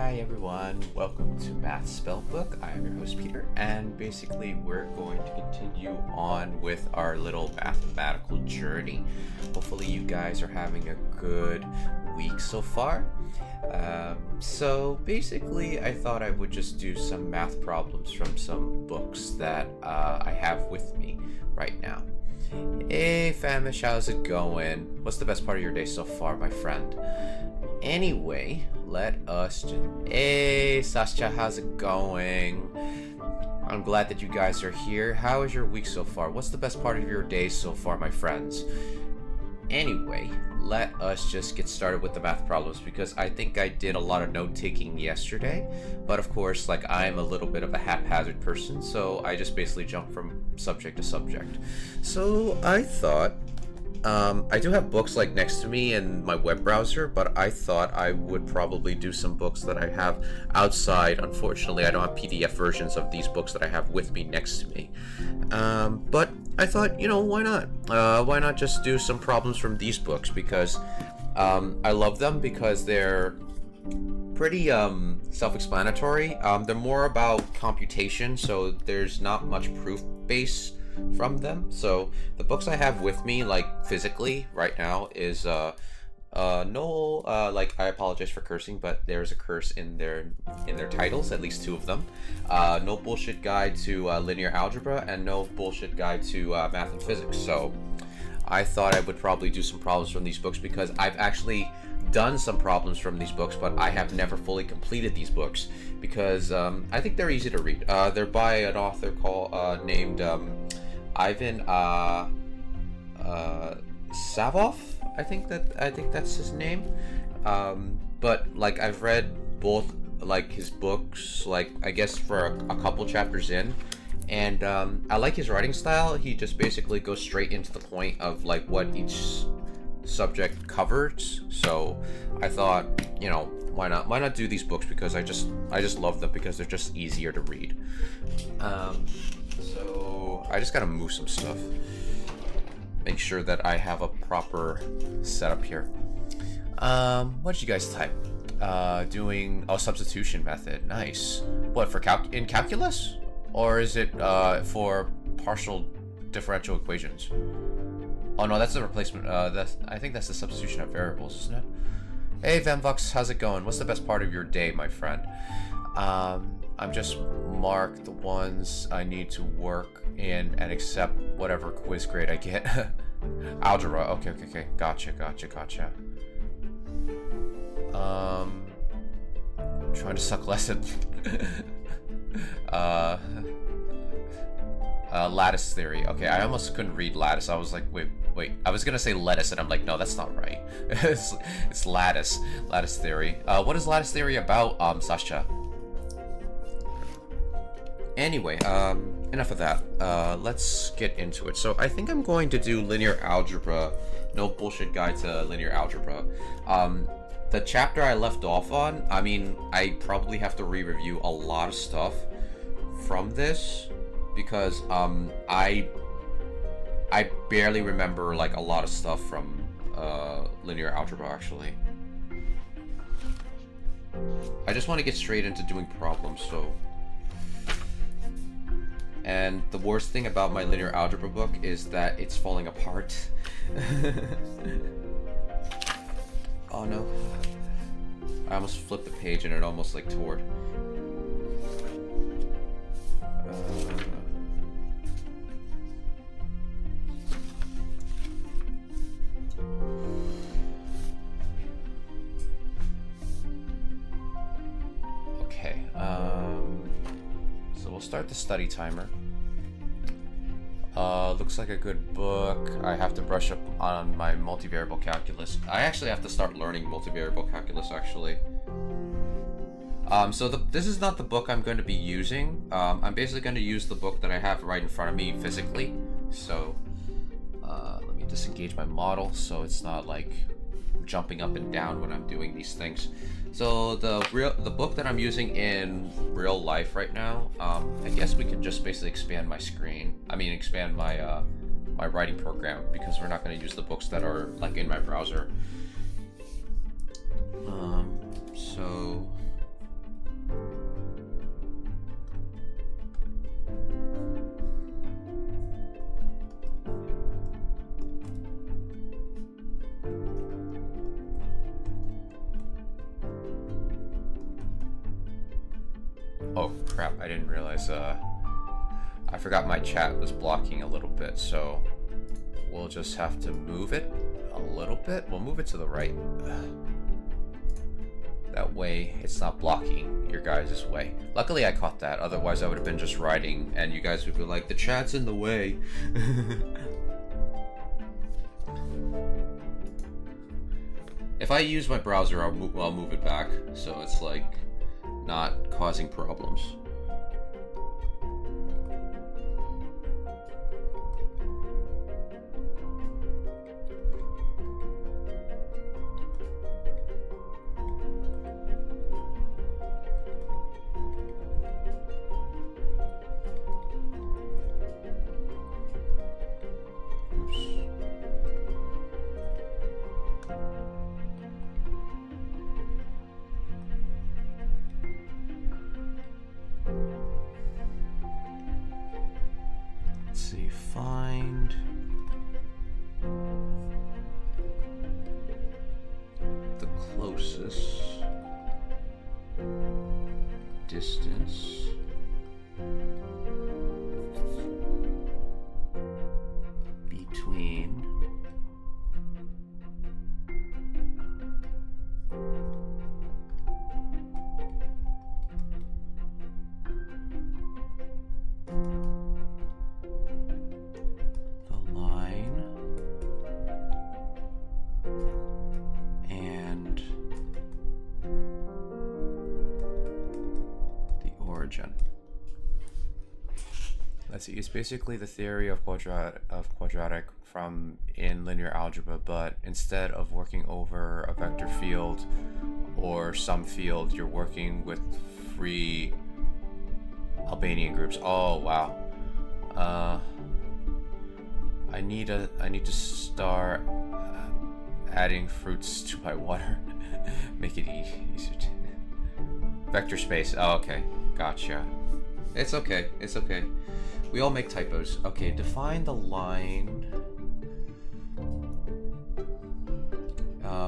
Hi everyone, welcome to Math Spellbook. I am your host Peter, and basically we're going to continue on with our little mathematical journey. Hopefully you guys are having a good week so far. So basically I thought I would just do some math problems from some books that I have with me right now. Hey Famish, how's it going? What's the best part of your day so far, my friend? Anyway, let us just... Hey Sascha, how's it going? I'm glad that you guys are here. How is your week so far? What's the best part of your day so far, my friends? Anyway, let us just get started with the math problems because I think I did a lot of note-taking yesterday, but of course, like, I'm a little bit of a haphazard person, so I just basically jump from subject to subject. So I thought, I do have books like next to me in my web browser, but I thought I would probably do some books that I have outside. Unfortunately, I don't have PDF versions of these books that I have with me next to me. But I thought, why not? Why not just do some problems from these books? Because I love them because they're pretty self-explanatory. They're more about computation, so there's not much proof base from them. So the books I have with me, like physically right now, is like, I apologize for cursing, but there's a curse in their titles, at least two of them. No Bullshit Guide to Linear Algebra and No Bullshit Guide to Math and Physics. So I thought I would probably do some problems from these books because I've actually done some problems from these books, but I have never fully completed these books because I think they're easy to read. They're by an author named Ivan Savov. I think that's his name. But like, I've read both like his books, like I guess for a couple chapters in, and I like his writing style. He just basically goes straight into the point of like what each subject covers. So I thought, why not do these books because I just love them because they're just easier to read. So I just gotta move some stuff. Make sure that I have a proper setup here. What did you guys type? Doing substitution method. Nice. What, for in calculus? Or is it for partial differential equations? Oh no, that's the replacement. I think that's the substitution of variables, isn't it? Hey Vanvox, how's it going? What's the best part of your day, my friend? I'm just mark the ones I need to work in and accept whatever quiz grade I get. Algebra. Okay. Gotcha. Trying to suck lesson. Lattice theory. Okay, I almost couldn't read lattice. I was like, wait. I was gonna say lettuce, and I'm like, no, that's not right. it's lattice. Lattice theory. What is lattice theory about, Sascha? Anyway, enough of that. Let's get into it. So I think I'm going to do linear algebra. No Bullshit Guide to Linear Algebra. The chapter I left off on, I mean, I probably have to re-review a lot of stuff from this because I barely remember like a lot of stuff from linear algebra actually. I just want to get straight into doing problems, so. And the worst thing about my linear algebra book is that it's falling apart. Oh no. I almost flipped the page and it almost like tore. Okay. So we'll start the study timer. Looks like a good book. I have to brush up on my multivariable calculus. I actually have to start learning multivariable calculus, actually. So this is not the book I'm going to be using. I'm basically going to use the book that I have right in front of me physically. So, let me disengage my model so it's not like jumping up and down when I'm doing these things. So the book that I'm using in real life right now, I guess we can just basically expand my screen. I mean, expand my my writing program because we're not going to use the books that are like in my browser. So crap, I didn't realize, I forgot my chat was blocking a little bit, so we'll just have to move it a little bit. We'll move it to the right. That way, it's not blocking your guys' way. Luckily, I caught that. Otherwise, I would have been just writing, and you guys would be like, the chat's in the way. If I use my browser, I'll move it back, so it's like not causing problems. Find the closest distance between it's basically the theory of quadratic from in linear algebra, but instead of working over a vector field or some field, you're working with free Albanian groups. Oh wow. I need to start adding fruits to my water. Make it easier to vector space. Oh, okay, gotcha. It's okay. It's okay. We all make typos. Okay, define the line.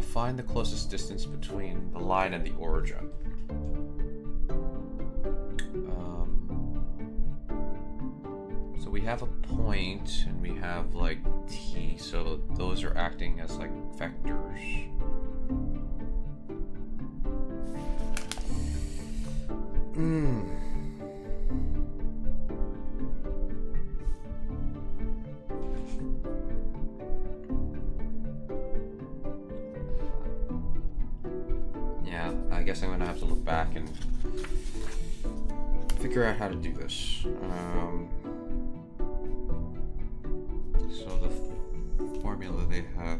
Find the closest distance between the line and the origin. So we have a point and we have like t, so those are acting as like vectors. Yeah, I guess I'm gonna have to look back and figure out how to do this. So the formula they have.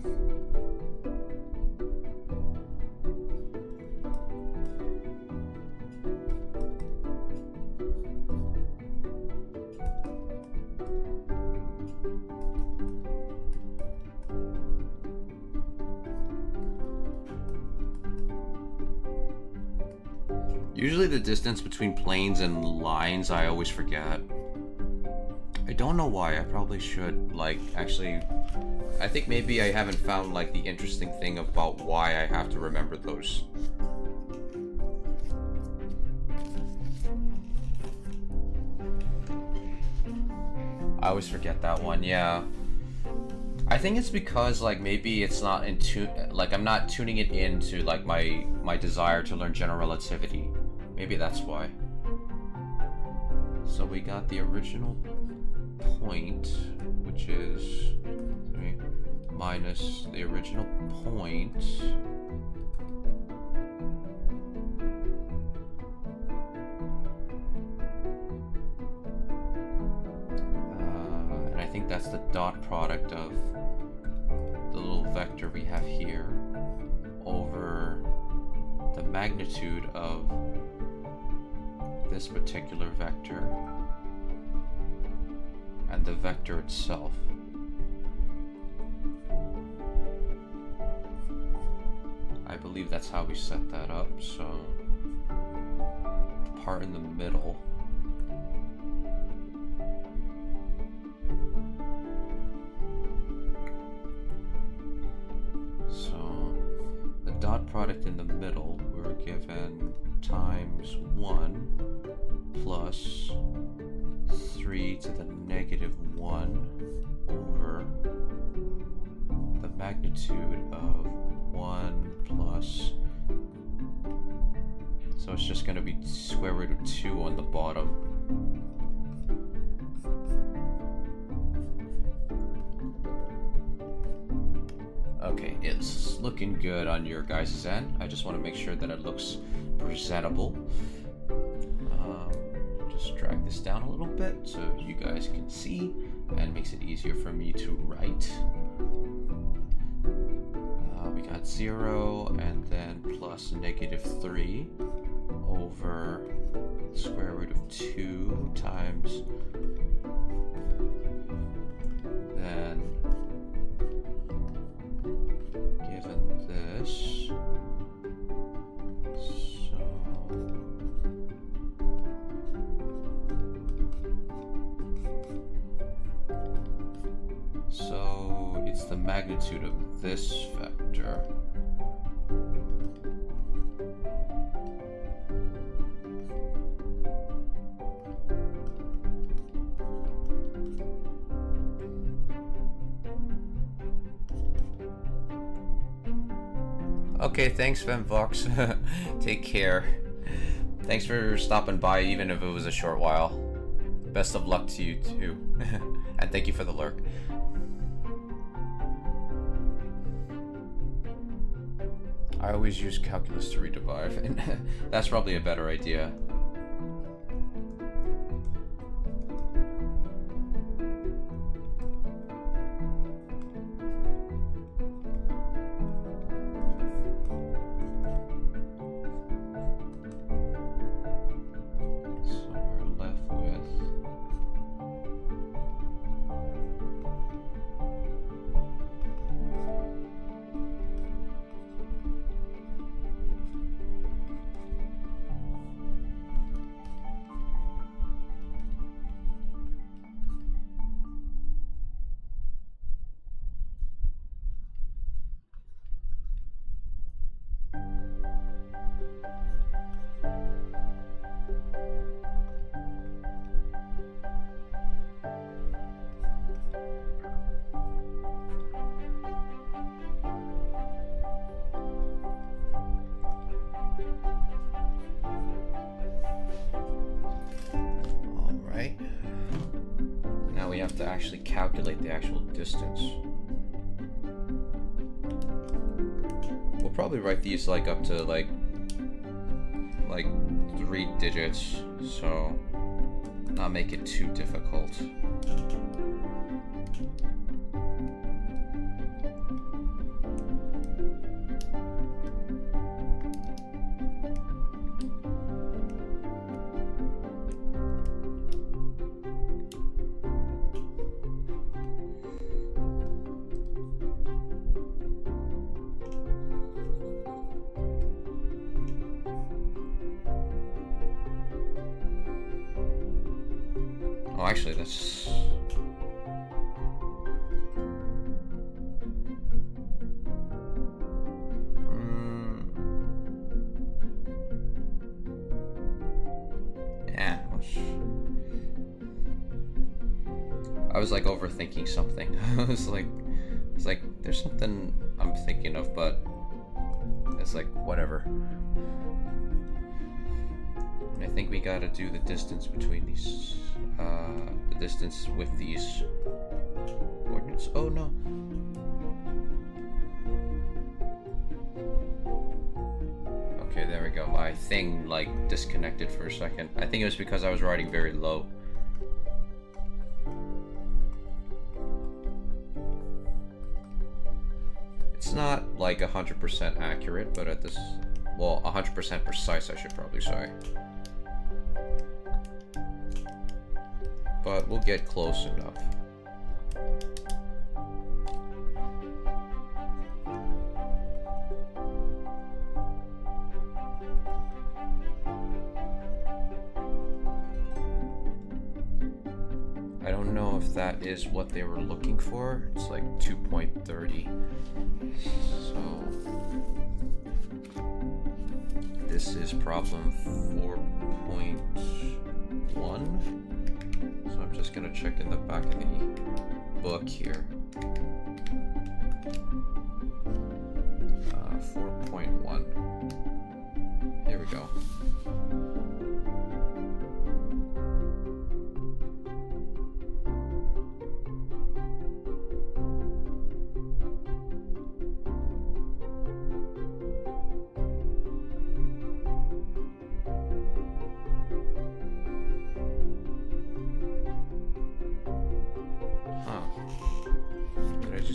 Usually the distance between planes and lines, I always forget. I don't know why. I probably should, like, actually, I think maybe I haven't found, like, the interesting thing about why I have to remember those. I always forget that one, yeah. I think it's because, like, maybe it's not in tune, like, I'm not tuning it into, like, my desire to learn general relativity. Maybe that's why. So we got the original point, which is minus the original point and I think that's the dot product of the little vector we have here over the magnitude of this particular vector and the vector itself. I believe that's how we set that up, so the part in the middle dot product in the middle, we were given times 1 plus 3 to the negative 1 over the magnitude of 1 plus, so it's just going to be square root of 2 on the bottom. Okay, it's looking good on your guys' end. I just want to make sure that it looks presentable. Just drag this down a little bit so you guys can see, and it makes it easier for me to write. We got 0 and then plus negative 3 over square root of 2 times then given this, so it's the magnitude of this vector. Okay, thanks, Venvox. Take care. Thanks for stopping by, even if it was a short while. Best of luck to you, too. And thank you for the lurk. I always use calculus to rederive, and that's probably a better idea. We have to actually calculate the actual distance. We'll probably write these like up to like 3 digits, so not make it too difficult. Oh, actually, that's... Yeah. I was like overthinking something. It's like, there's something I'm thinking of, but it's like, whatever. And I think we gotta do the distance between these, the distance with these coordinates. Oh no. Okay, there we go. My thing like disconnected for a second. I think it was because I was writing very low. It's not like 100% accurate, but at this, well, 100% precise, I should probably say. But we'll get close enough. I don't know if that is what they were looking for. It's like 2.30. So this is problem 4.2. 4.1. So I'm just gonna check in the back of the book here. 4.1. Here we go.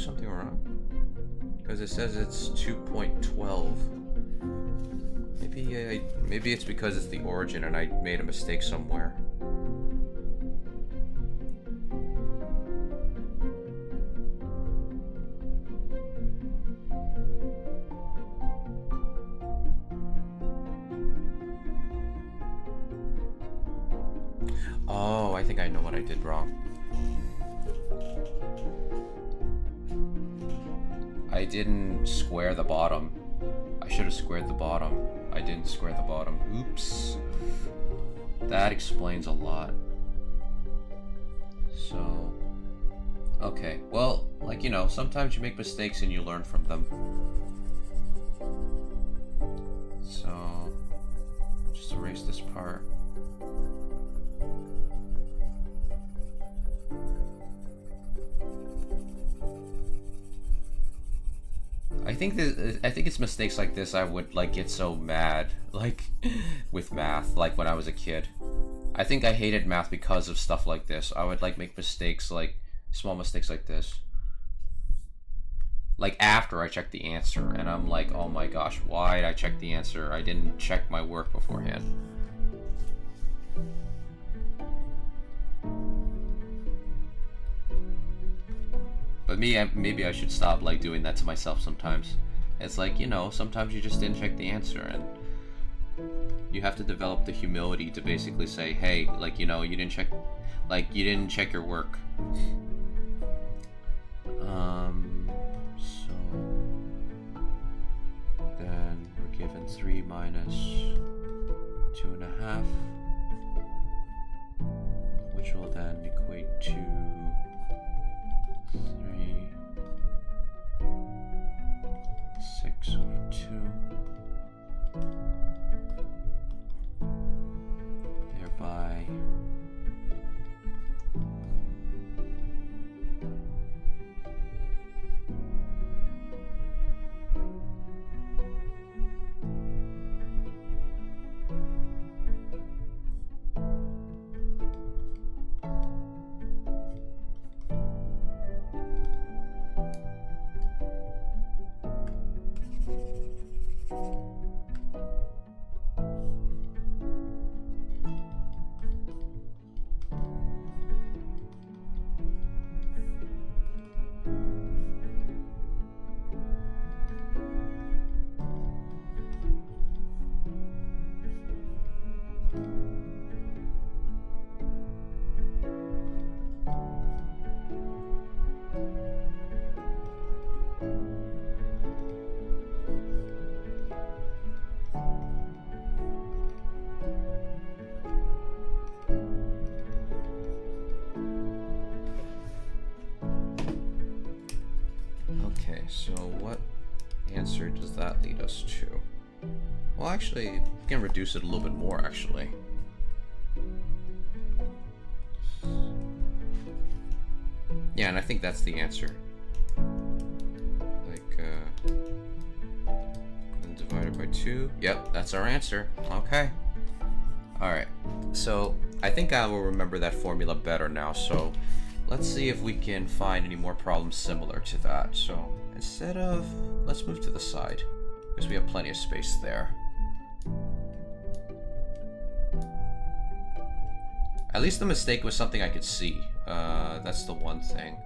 Something wrong? Because it says it's 2.12. Maybe it's because it's the origin and I made a mistake somewhere. Oh, I think I know what I did wrong. I didn't square the bottom. I should have squared the bottom. I didn't square the bottom. Oops. That explains a lot. So, okay. Well, like, you know, sometimes you make mistakes and you learn from them. So, just erase this part. I think it's mistakes like this I would like get so mad like with math, like when I was a kid. I think I hated math because of stuff like this. I would like make mistakes, like small mistakes like this. Like after I checked the answer and I'm like, oh my gosh, why did I check the answer? I didn't check my work beforehand. But maybe I should stop like doing that to myself sometimes. It's like, you know, sometimes you just didn't check the answer and you have to develop the humility to basically say, hey, like, you know, you didn't check your work. So then we're given 3 minus 2.5, which will then equate to 3, 6 over 2, thereby so what answer does that lead us to? Well, actually, we can reduce it a little bit more, actually. Yeah, and I think that's the answer. Like, and divided by 2. Yep, that's our answer. Okay. Alright, so I think I will remember that formula better now, so let's see if we can find any more problems similar to that. So instead of, let's move to the side, because we have plenty of space there. At least the mistake was something I could see. That's the one thing.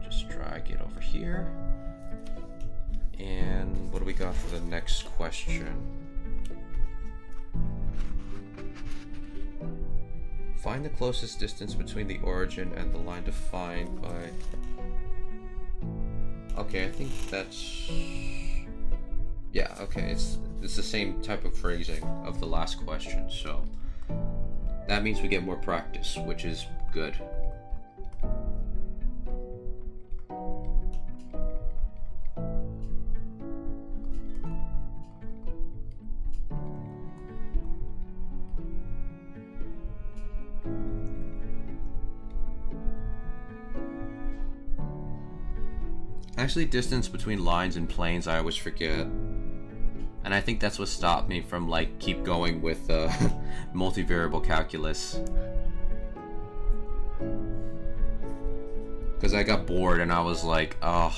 Just drag it over here. And what do we got for the next question? Find the closest distance between the origin and the line defined by... Okay, I think that's... Yeah, okay, it's the same type of phrasing of the last question, so... That means we get more practice, which is good. Actually, distance between lines and planes, I always forget. And I think that's what stopped me from, like, keep going with multivariable calculus. Because I got bored and I was like, oh.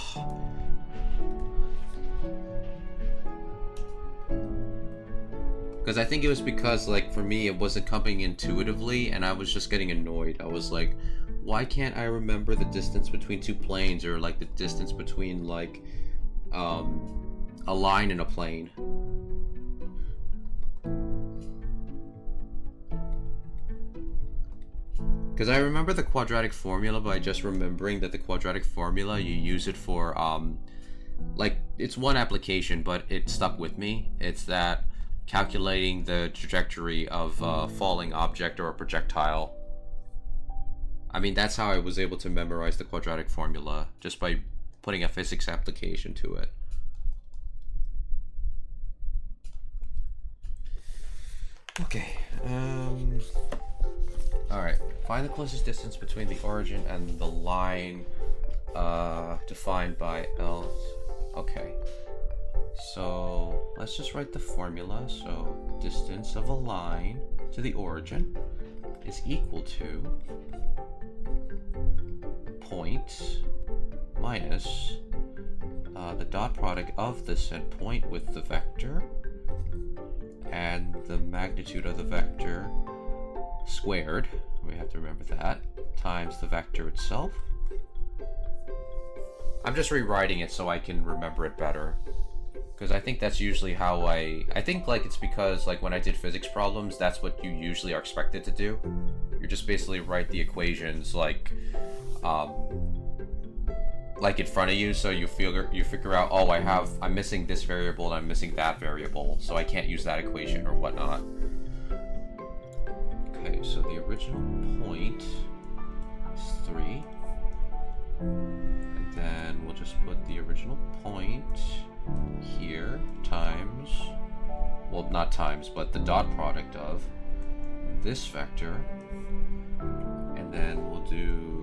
Because I think it was because, like, for me, it wasn't coming intuitively and I was just getting annoyed. I was like, why can't I remember the distance between two planes, or like the distance between like a line and a plane? Because I remember the quadratic formula by just remembering that the quadratic formula, you use it for like, it's one application, but it stuck with me. It's that calculating the trajectory of a falling object or a projectile. I mean, that's how I was able to memorize the quadratic formula, just by putting a physics application to it. Okay, alright, find the closest distance between the origin and the line defined by L. Okay, so let's just write the formula. So distance of a line to the origin is equal to point minus the dot product of the said point with the vector and the magnitude of the vector squared, we have to remember that, times the vector itself. I'm just rewriting it so I can remember it better, because I think that's usually how I think, like, it's because, like, when I did physics problems, that's what you usually are expected to do. You just basically write the equations like in front of you, so you figure out, oh, I'm missing this variable and I'm missing that variable, so I can't use that equation or whatnot. Okay, so the original point is 3, and then we'll just put the original point here times, well, not times, but the dot product of this vector, and then we'll do,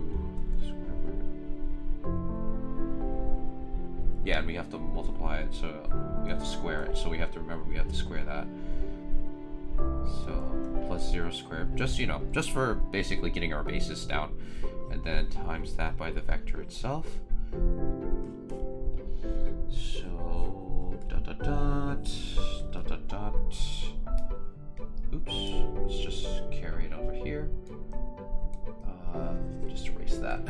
yeah, and we have to multiply it, so we have to square it, so we have to remember we have to square that. So plus 0 squared, just, you know, just for basically getting our basis down, and then times that by the vector itself. So dot dot dot dot dot dot. Oops, let's just carry it over here. Just erase that.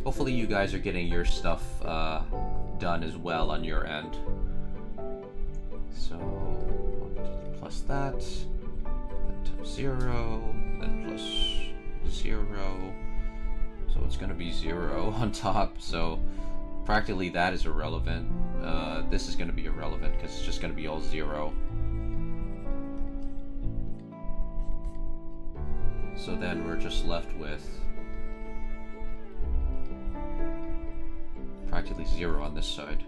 Hopefully you guys are getting your stuff done as well on your end. So plus that, then times 0, then plus 0. So it's going to be 0 on top. So practically that is irrelevant. This is going to be irrelevant because it's just going to be all 0. So then we're just left with practically 0 on this side.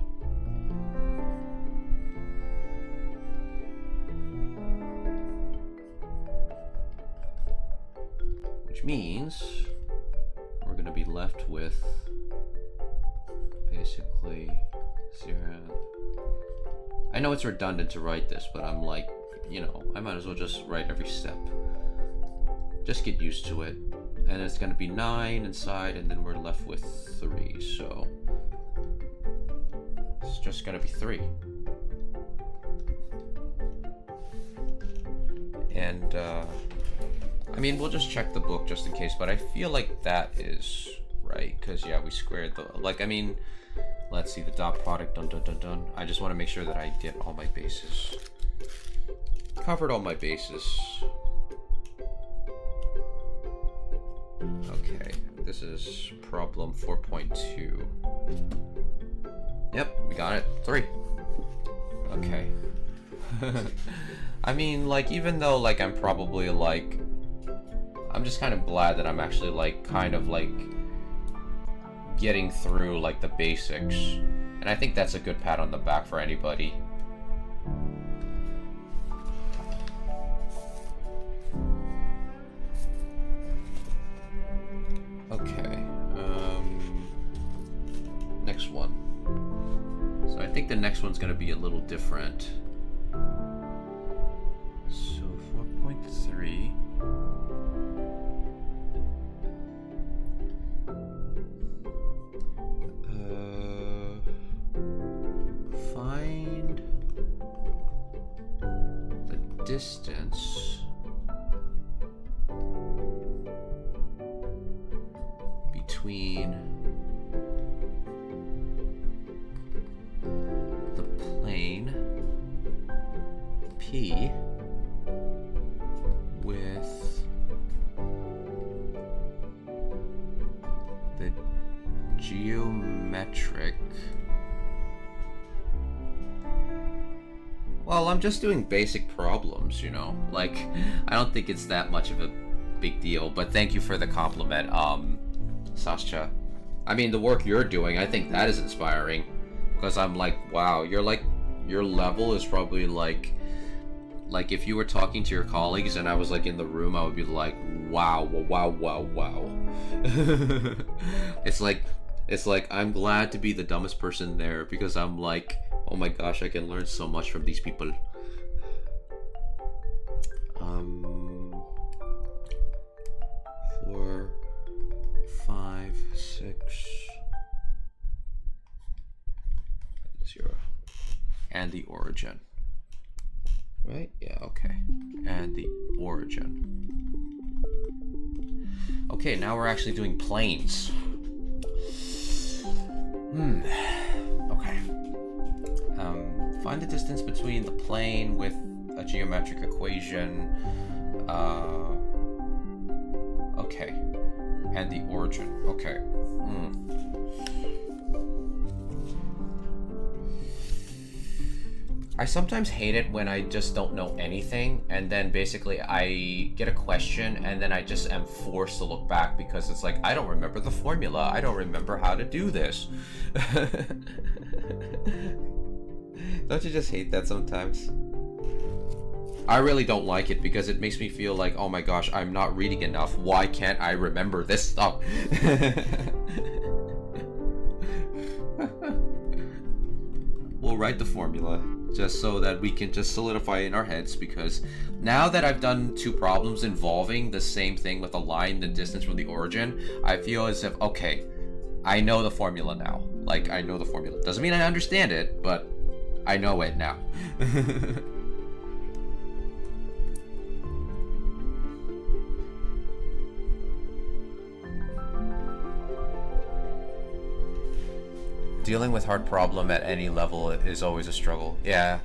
Which means we're going to be left with basically 0. I know it's redundant to write this, but I'm like, you know, I might as well just write every step. Just get used to it. And it's going to be 9 inside, and then we're left with 3, so it's just going to be 3. And, I mean, we'll just check the book just in case, but I feel like that is right, because, yeah, we squared the, like, I mean, let's see, the dot product, dun dun dun dun. I just want to make sure that I get all my bases. Covered all my bases. Okay, this is problem 4.2. Yep, we got it. 3. Okay. I mean, like, even though, like, I'm probably, like, I'm just kind of glad that I'm actually, like, kind of, like, getting through, like, the basics. And I think that's a good pat on the back for anybody. Okay, next one. So I think the next one's gonna be a little different. So 4.3. Find the distance between the plane P with the geometric. Well, I'm just doing basic problems, you know? Like, I don't think it's that much of a big deal, but thank you for the compliment, Sascha. I mean, the work you're doing, I think that is inspiring. Because I'm like, wow, you're like, your level is probably like if you were talking to your colleagues and I was like in the room, I would be like, wow, wow, wow, wow. It's like, I'm glad to be the dumbest person there because I'm like, oh my gosh, I can learn so much from these people. 4, 5, 6, 0. And the origin. Right? Yeah, okay. And the origin. Okay, now we're actually doing planes. Okay. Find the distance between the plane with a geometric equation. Okay. And the origin. Okay. I sometimes hate it when I just don't know anything, and then basically I get a question, and then I just am forced to look back because it's like, I don't remember the formula. I don't remember how to do this. Don't you just hate that sometimes? I really don't like it because it makes me feel like, oh my gosh, I'm not reading enough. Why can't I remember this stuff? We'll write the formula just so that we can just solidify it in our heads, because now that I've done 2 problems involving the same thing with a line, the distance from the origin, I feel as if, okay, I know the formula now. Like, I know the formula. Doesn't mean I understand it, but I know it now. Dealing with hard problem at any level is always a struggle. Yeah.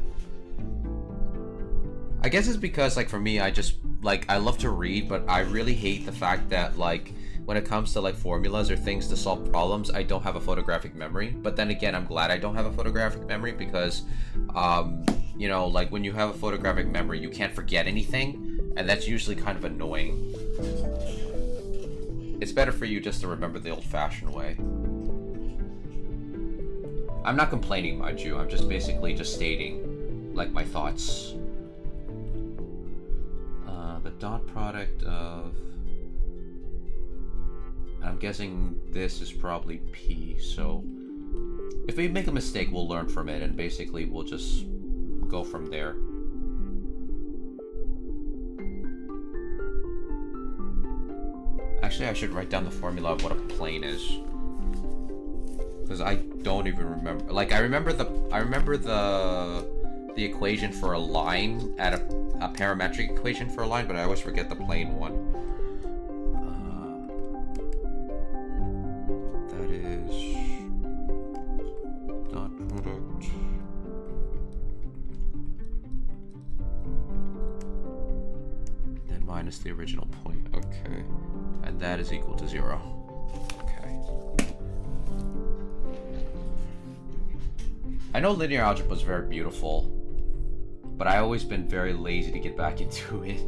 I guess it's because, like, for me, I just, like, I love to read, but I really hate the fact that, like, when it comes to, like, formulas or things to solve problems, I don't have a photographic memory. But then again, I'm glad I don't have a photographic memory because, you know, like, when you have a photographic memory, you can't forget anything, and that's usually kind of annoying. It's better for you just to remember the old-fashioned way. I'm not complaining, mind you. I'm just basically just stating, like, my thoughts. The dot product of... I'm guessing this is probably P, so... If we make a mistake, we'll learn from it, and basically we'll just go from there. Actually, I should write down the formula of what a plane is. Because I don't even remember. Like, I remember the equation for a line at a parametric equation for a line, but I always forget the plane one. That is dot product. Then minus the original point. Okay, and that is equal to 0. I know linear algebra is very beautiful, But I've always been very lazy to get back into it.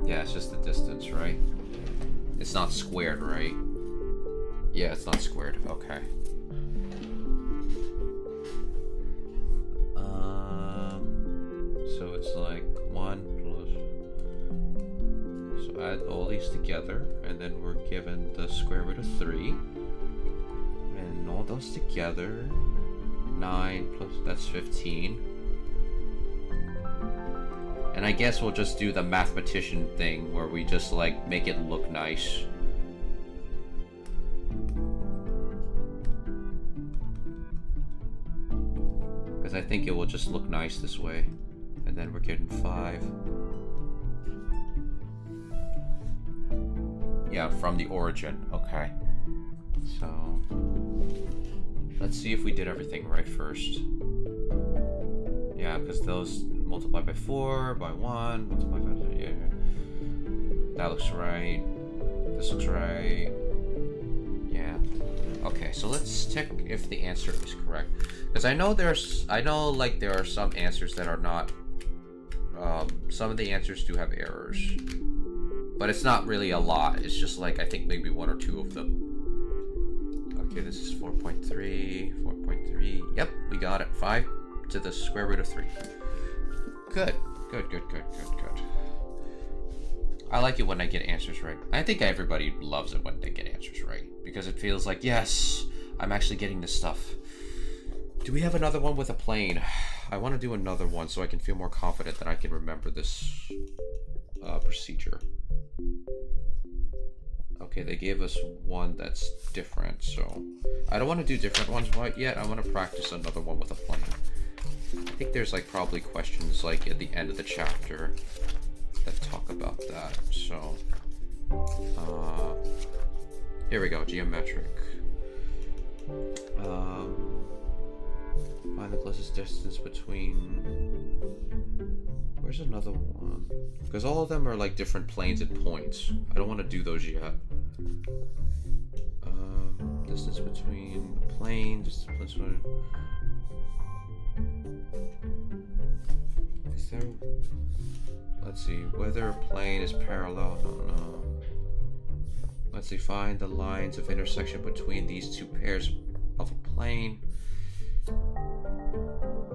Yeah, it's just the distance, right? It's not squared, right? Yeah, it's not squared. Okay. So it's like 1 plus... So add all these together, and then we're given the square root of 3. And all those together, 9 plus... that's 15. And I guess we'll just do the mathematician thing, where we just, like, make it look nice. Because I think it will just look nice this way. And then we're getting 5. Yeah, from the origin. Okay. So... let's see if we did everything right first. Yeah, because those multiply by 4, by 1, multiply by 3, yeah. That looks right. This looks right. Yeah. Okay, so let's check if the answer is correct. Because I know like there are some answers that are not, some of the answers do have errors. But it's not really a lot. It's just like, I think maybe 1 or 2 of them. Okay, this is 4.3, 4.3. Yep, we got it. 5 to the square root of 3. Good. Good. I like it when I get answers right. I think everybody loves it when they get answers right. Because it feels like, yes, I'm actually getting this stuff. Do we have another one with a plane? I want to do another one so I can feel more confident that I can remember this procedure. Okay, they gave us one that's different, so... I don't want to do different ones yet. I want to practice another one with a plane. I think there's like probably questions like at the end of the chapter that talk about that. So here we go, geometric. Find the closest distance between... where's another one? Because all of them are like different planes and points. I don't want to do those yet. Distance between the plane, distance between... is there... let's see, whether a plane is parallel, no. Let's see, find the lines of intersection between these two pairs of a plane.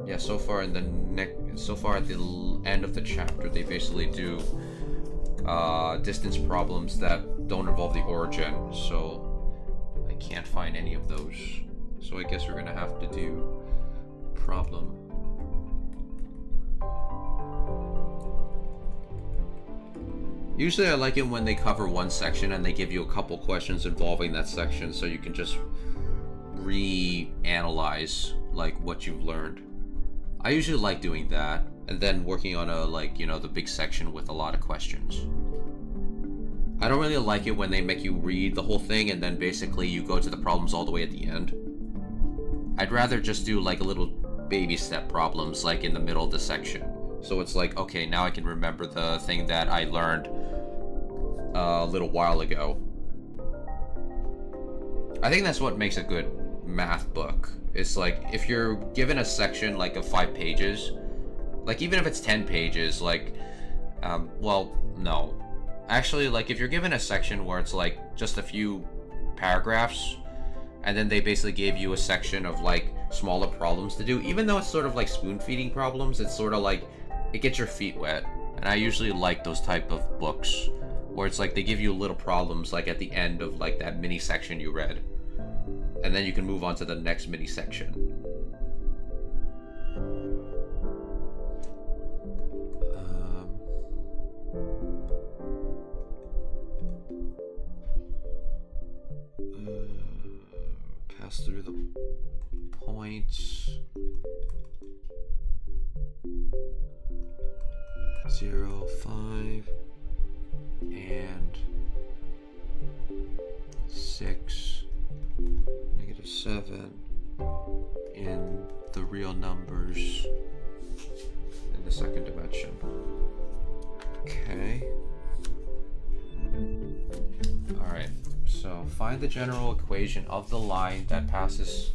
Yeah, so far at the end of the chapter, they basically do distance problems that don't involve the origin, so I can't find any of those. So I guess we're gonna have to do problem. Usually I like it when they cover one section and they give you a couple questions involving that section so you can just reanalyze like what you've learned. I usually like doing that and then working on a the big section with a lot of questions. I don't really like it when they make you read the whole thing and then basically you go to the problems all the way at the end. I'd rather just do like a little baby step problems like in the middle of the section. So it's like, okay, now I can remember the thing that I learned a little while ago. I think that's what makes a good math book. It's like, if you're given a section like of 5 pages, like even if it's 10 pages, like, well, no. Actually, like if you're given a section where it's like just a few paragraphs, and then they basically gave you a section of like smaller problems to do, even though it's sort of like spoon feeding problems, it's sort of like, it gets your feet wet. And I usually like those type of books where it's like they give you little problems like at the end of like that mini section you read, and then you can move on to the next mini section. Pass through the points. 0, 5, and 6, -7 in the real numbers in the second dimension. Okay. Alright, So find the general equation of the line that passes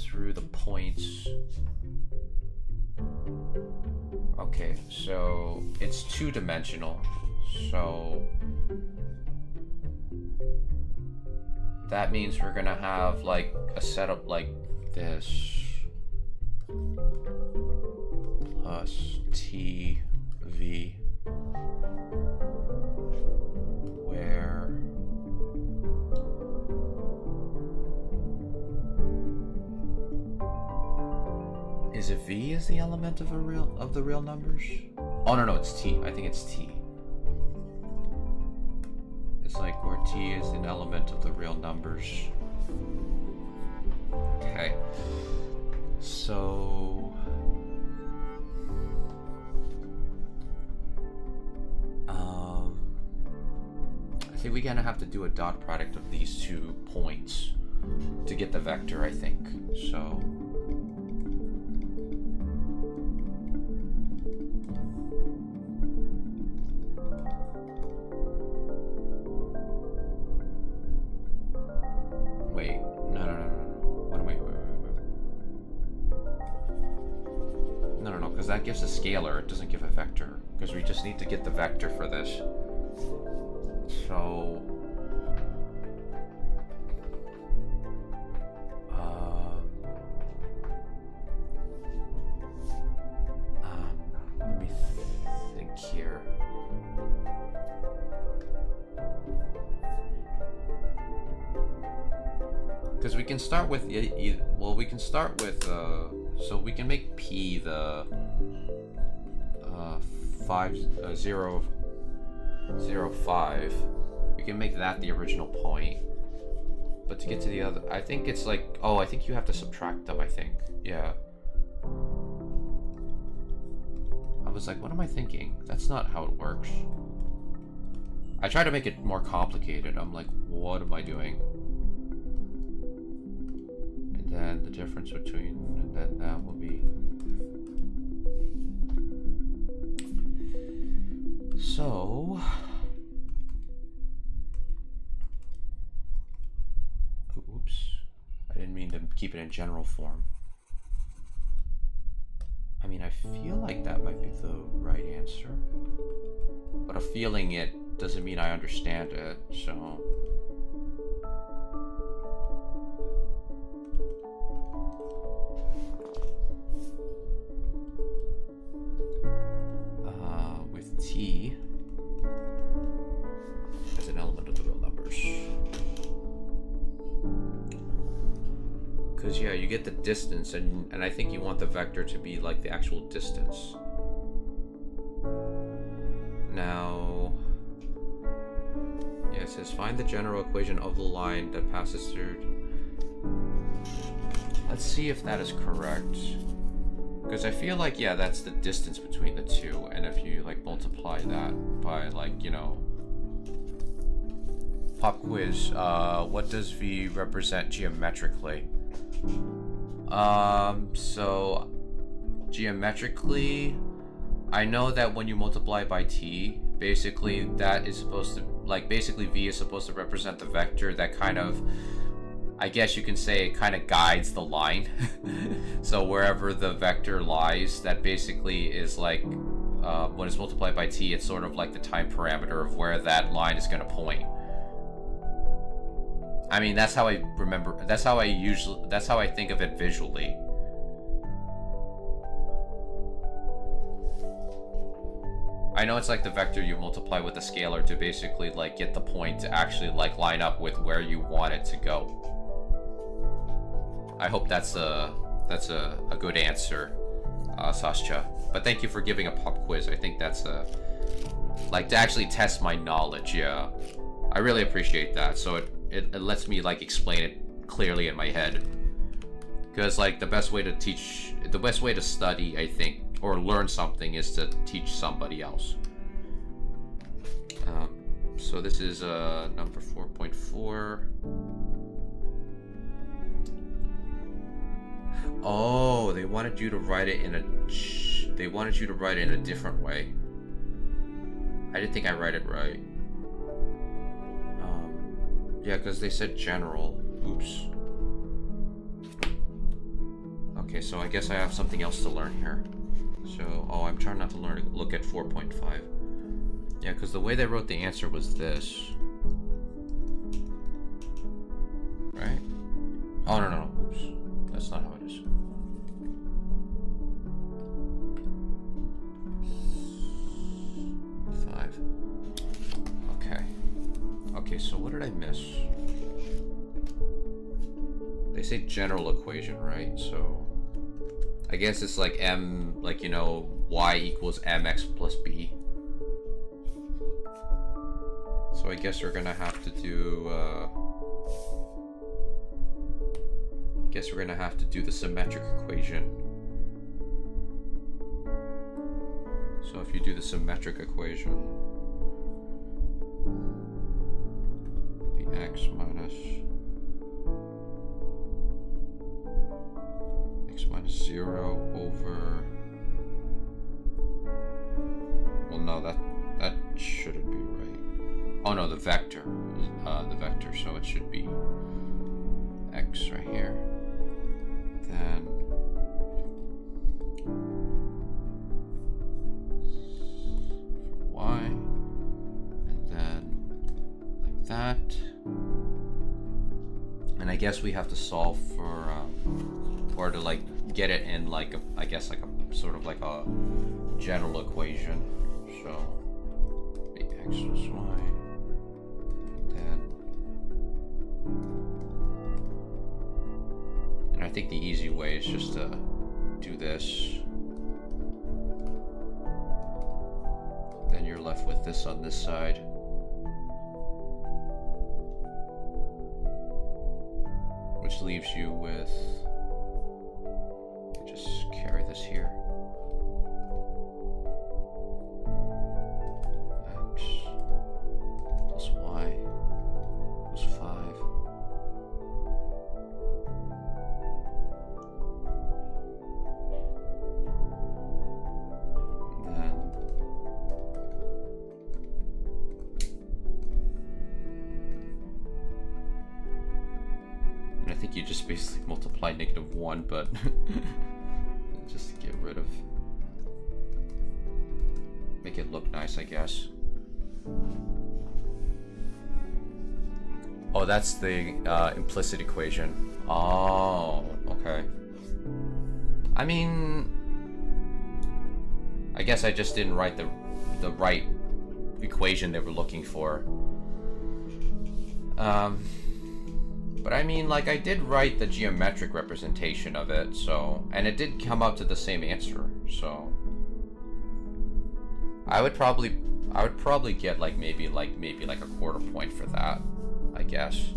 through the points. Okay, so it's two-dimensional. So that means we're gonna have like a setup like this. Plus TV, where is it V is the element of the real numbers? Oh no, it's T. I think it's T. It's like where T is an element of the real numbers. Okay. So I think we're gonna have to do a dot product of these 2 points to get the vector, I think. So wait, no. What am I? No, because that gives a scalar. It doesn't give a vector. Because we just need to get the vector for this. So let me think here. Because we can start with we can start with so we can make P the 0, 5. We can make that the original point. But to get to the other, I think it's like, oh, I think you have to subtract them, I think. Yeah. I was like, what am I thinking? That's not how it works. I try to make it more complicated. I'm like, what am I doing? And then the difference between, and then that will be. So, oops, I didn't mean to keep it in general form. I mean, I feel like that might be the right answer, but a feeling it doesn't mean I understand it, so. With T as an element of the real numbers. Because, yeah, you get the distance, and I think you want the vector to be like the actual distance. Now, yeah, it says find the general equation of the line that passes through. Let's see if that is correct. Because I feel like, yeah, that's the distance between the two, and if you like multiply that by like, you know, pop quiz, what does V represent geometrically? So geometrically, I know that when you multiply by T, basically that is supposed to, like, basically V is supposed to represent the vector that kind of, I guess you can say, it kind of guides the line. So wherever the vector lies, that basically is like, when it's multiplied by T, it's sort of like the time parameter of where that line is going to point. I mean, that's how I remember, that's how I think of it visually. I know it's like the vector you multiply with a scalar to basically like get the point to actually like line up with where you want it to go. I hope that's a good answer, Sascha. But thank you for giving a pop quiz. I think that's like to actually test my knowledge. Yeah, I really appreciate that. So it lets me like explain it clearly in my head. Because like the best way to study, I think, or learn something is to teach somebody else. So this is number 4.4. Oh, they wanted you to write it in a different way. I didn't think I read it right. Yeah, because they said general. Oops. Okay, so I guess I have something else to learn here. So, oh, I'm trying not to look at 4.5. Yeah, because the way they wrote the answer was this. Right? Oh, no. Oops. That's not how it is. Okay, so what did I miss? They say general equation, right? So I guess it's like m, like, you know, y equals mx plus b. So I guess we're gonna have to do the symmetric equation. So if you do the symmetric equation, x minus 0 over, well, no, that shouldn't be right. Oh no, the vector, so it should be x right here, then for y, and then like that. And I guess we have to solve for, or to like get it in like a, I guess like a sort of like a general equation. So x plus y, and I think the easy way is just to do this. Then you're left with this on this side. Which leaves you with, just carry this here. X plus y plus 5. And I think you just basically multiply -1, but just get rid of, make it look nice, I guess. Oh, that's the implicit equation. Oh, okay. I mean, I guess I just didn't write the right equation they were looking for. But I mean, like, I did write the geometric representation of it, so, and it did come up to the same answer, so I would probably get like maybe like a quarter point for that, I guess.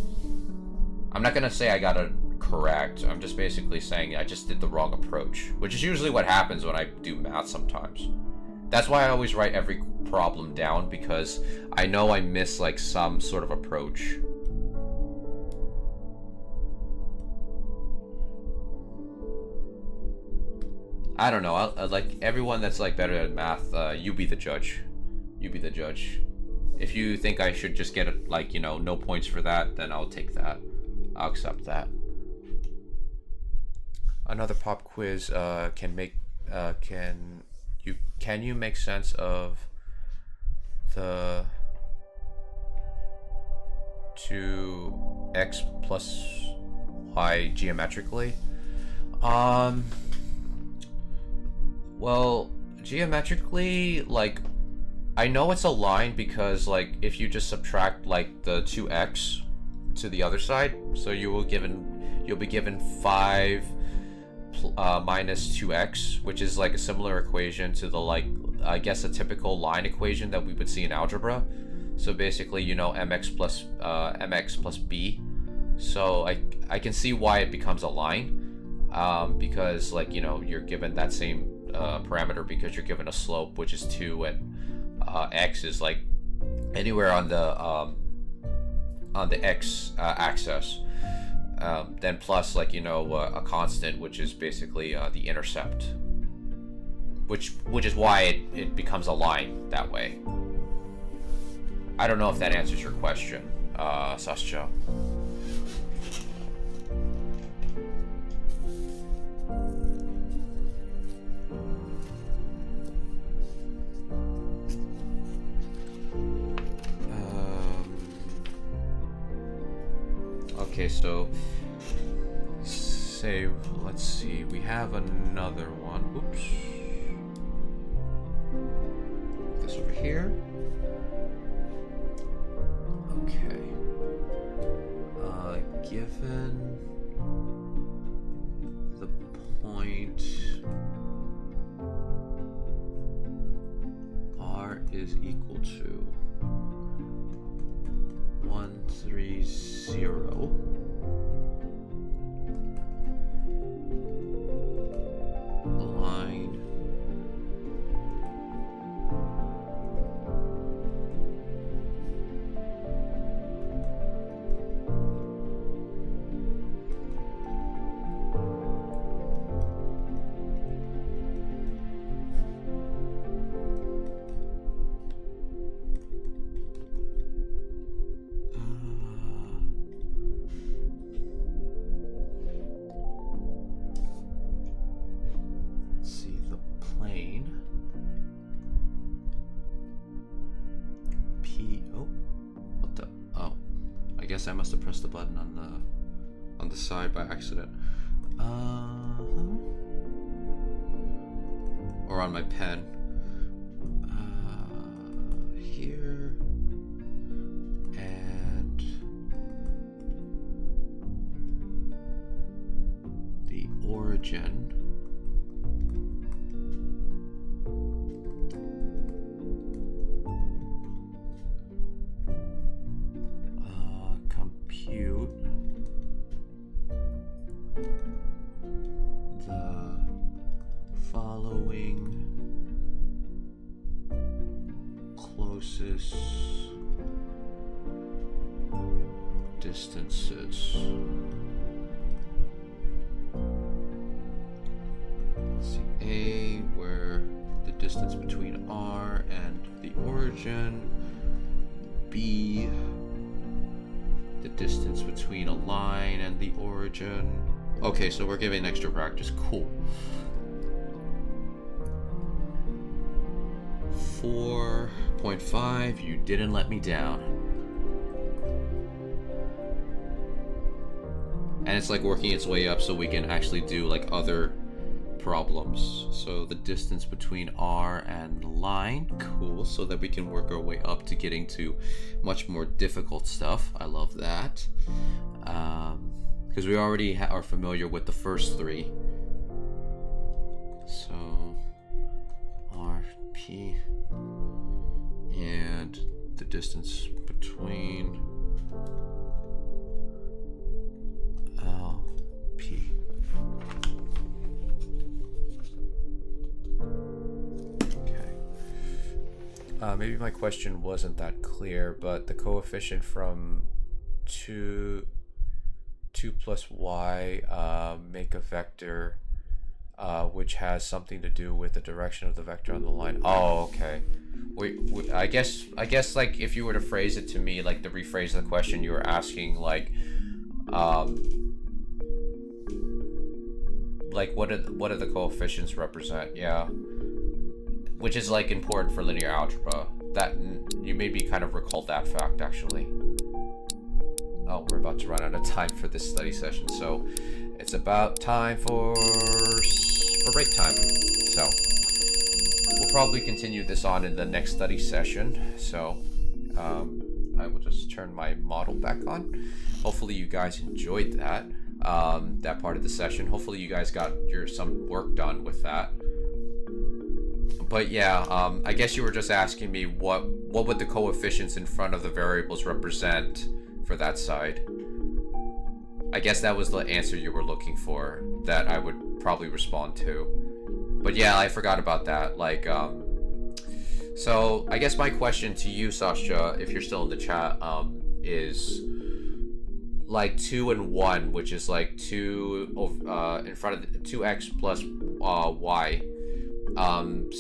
I'm not gonna say I got it correct. I'm just basically saying I just did the wrong approach, which is usually what happens when I do math sometimes. That's why I always write every problem down, because I know I miss like some sort of approach. I don't know. Like everyone that's like better at math, you be the judge. You be the judge. If you think I should just get like, you know, no points for that, then I'll take that. I'll accept that. Another pop quiz. Can you make sense of the 2x plus y geometrically? Well, geometrically, like, I know it's a line because, like, if you just subtract, like, the 2x to the other side, so you'll be given 5 minus 2x, which is, like, a similar equation to the, like, I guess a typical line equation that we would see in algebra. So basically, you know, mx plus b. So I can see why it becomes a line, because, like, you know, you're given that same parameter because you're given a slope which is 2, and x is like anywhere on the x axis, then plus, like, you know, a constant which is basically the intercept, which is why it becomes a line that way. I don't know if that answers your question. Sascha. Okay, so say, let's see, we have another one. Oops. This over here. Okay. Given the point R is equal to 1, 3, 0. The line I must have pressed the button on the side by accident. Or on my pen. Here. And the origin. The following closest distances. Let's see, A, where the distance between R and the origin. B, the distance between a line and the origin. Okay, so we're giving extra practice. Cool. 4.5, you didn't let me down. And it's like working its way up so we can actually do like other problems. So the distance between R and line, cool, so that we can work our way up to getting to much more difficult stuff. I love that. Because we already are familiar with the first three. So RP and the distance between LP. Maybe my question wasn't that clear, but the coefficient from 2 plus y make a vector which has something to do with the direction of the vector on the line. Oh, okay. I guess like if you were to phrase it to me, like to rephrase the question, you were asking like what do the coefficients represent? Yeah. Which is like important for linear algebra. That you made me kind of recall that fact actually. Oh, we're about to run out of time for this study session, so it's about time for break time. So we'll probably continue this on in the next study session. So I will just turn my model back on. Hopefully you guys enjoyed that that part of the session. Hopefully you guys got some work done with that. But yeah, I guess you were just asking me what would the coefficients in front of the variables represent for that side. I guess that was the answer you were looking for that I would probably respond to. But yeah, I forgot about that. Like, so I guess my question to you, Sasha, if you're still in the chat, is like 2 and 1, which is like 2 in front of 2x plus y.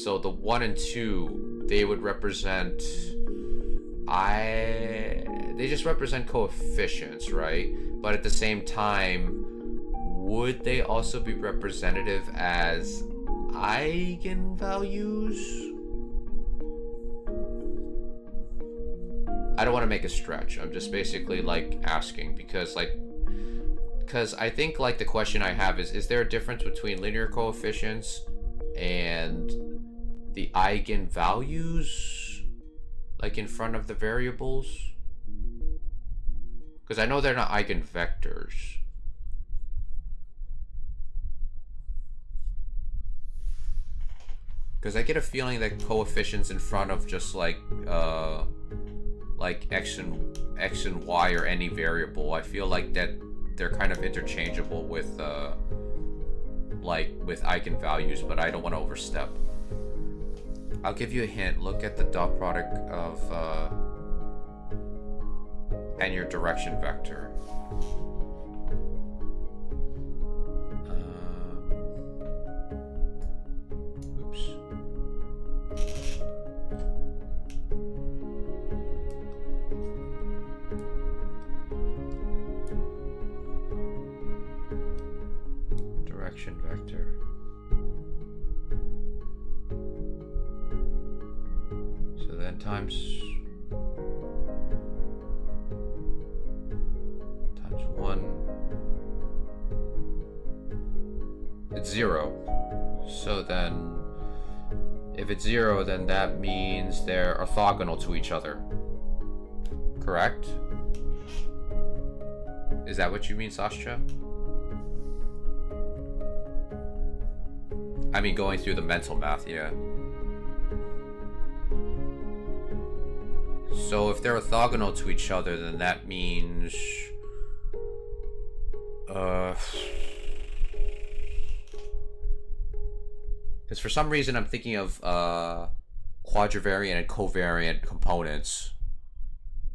So the 1 and 2, they would represent they just represent coefficients, right? But at the same time, would they also be representative as eigenvalues? I don't want to make a stretch. I'm just basically like asking because I think like the question I have is there a difference between linear coefficients and the eigenvalues, like in front of the variables? Because I know they're not eigenvectors. Because I get a feeling that coefficients in front of just like x and y or any variable, I feel like that they're kind of interchangeable with eigenvalues, but I don't want to overstep. I'll give you a hint. Look at the dot product of and your direction vector. Direction vector. So then times 1, it's 0. So then if it's 0, then that means they're orthogonal to each other. Correct? Is that what you mean, Sascha? I mean, going through the mental math, yeah. So if they're orthogonal to each other, then that means because for some reason I'm thinking of quadravariant and covariant components.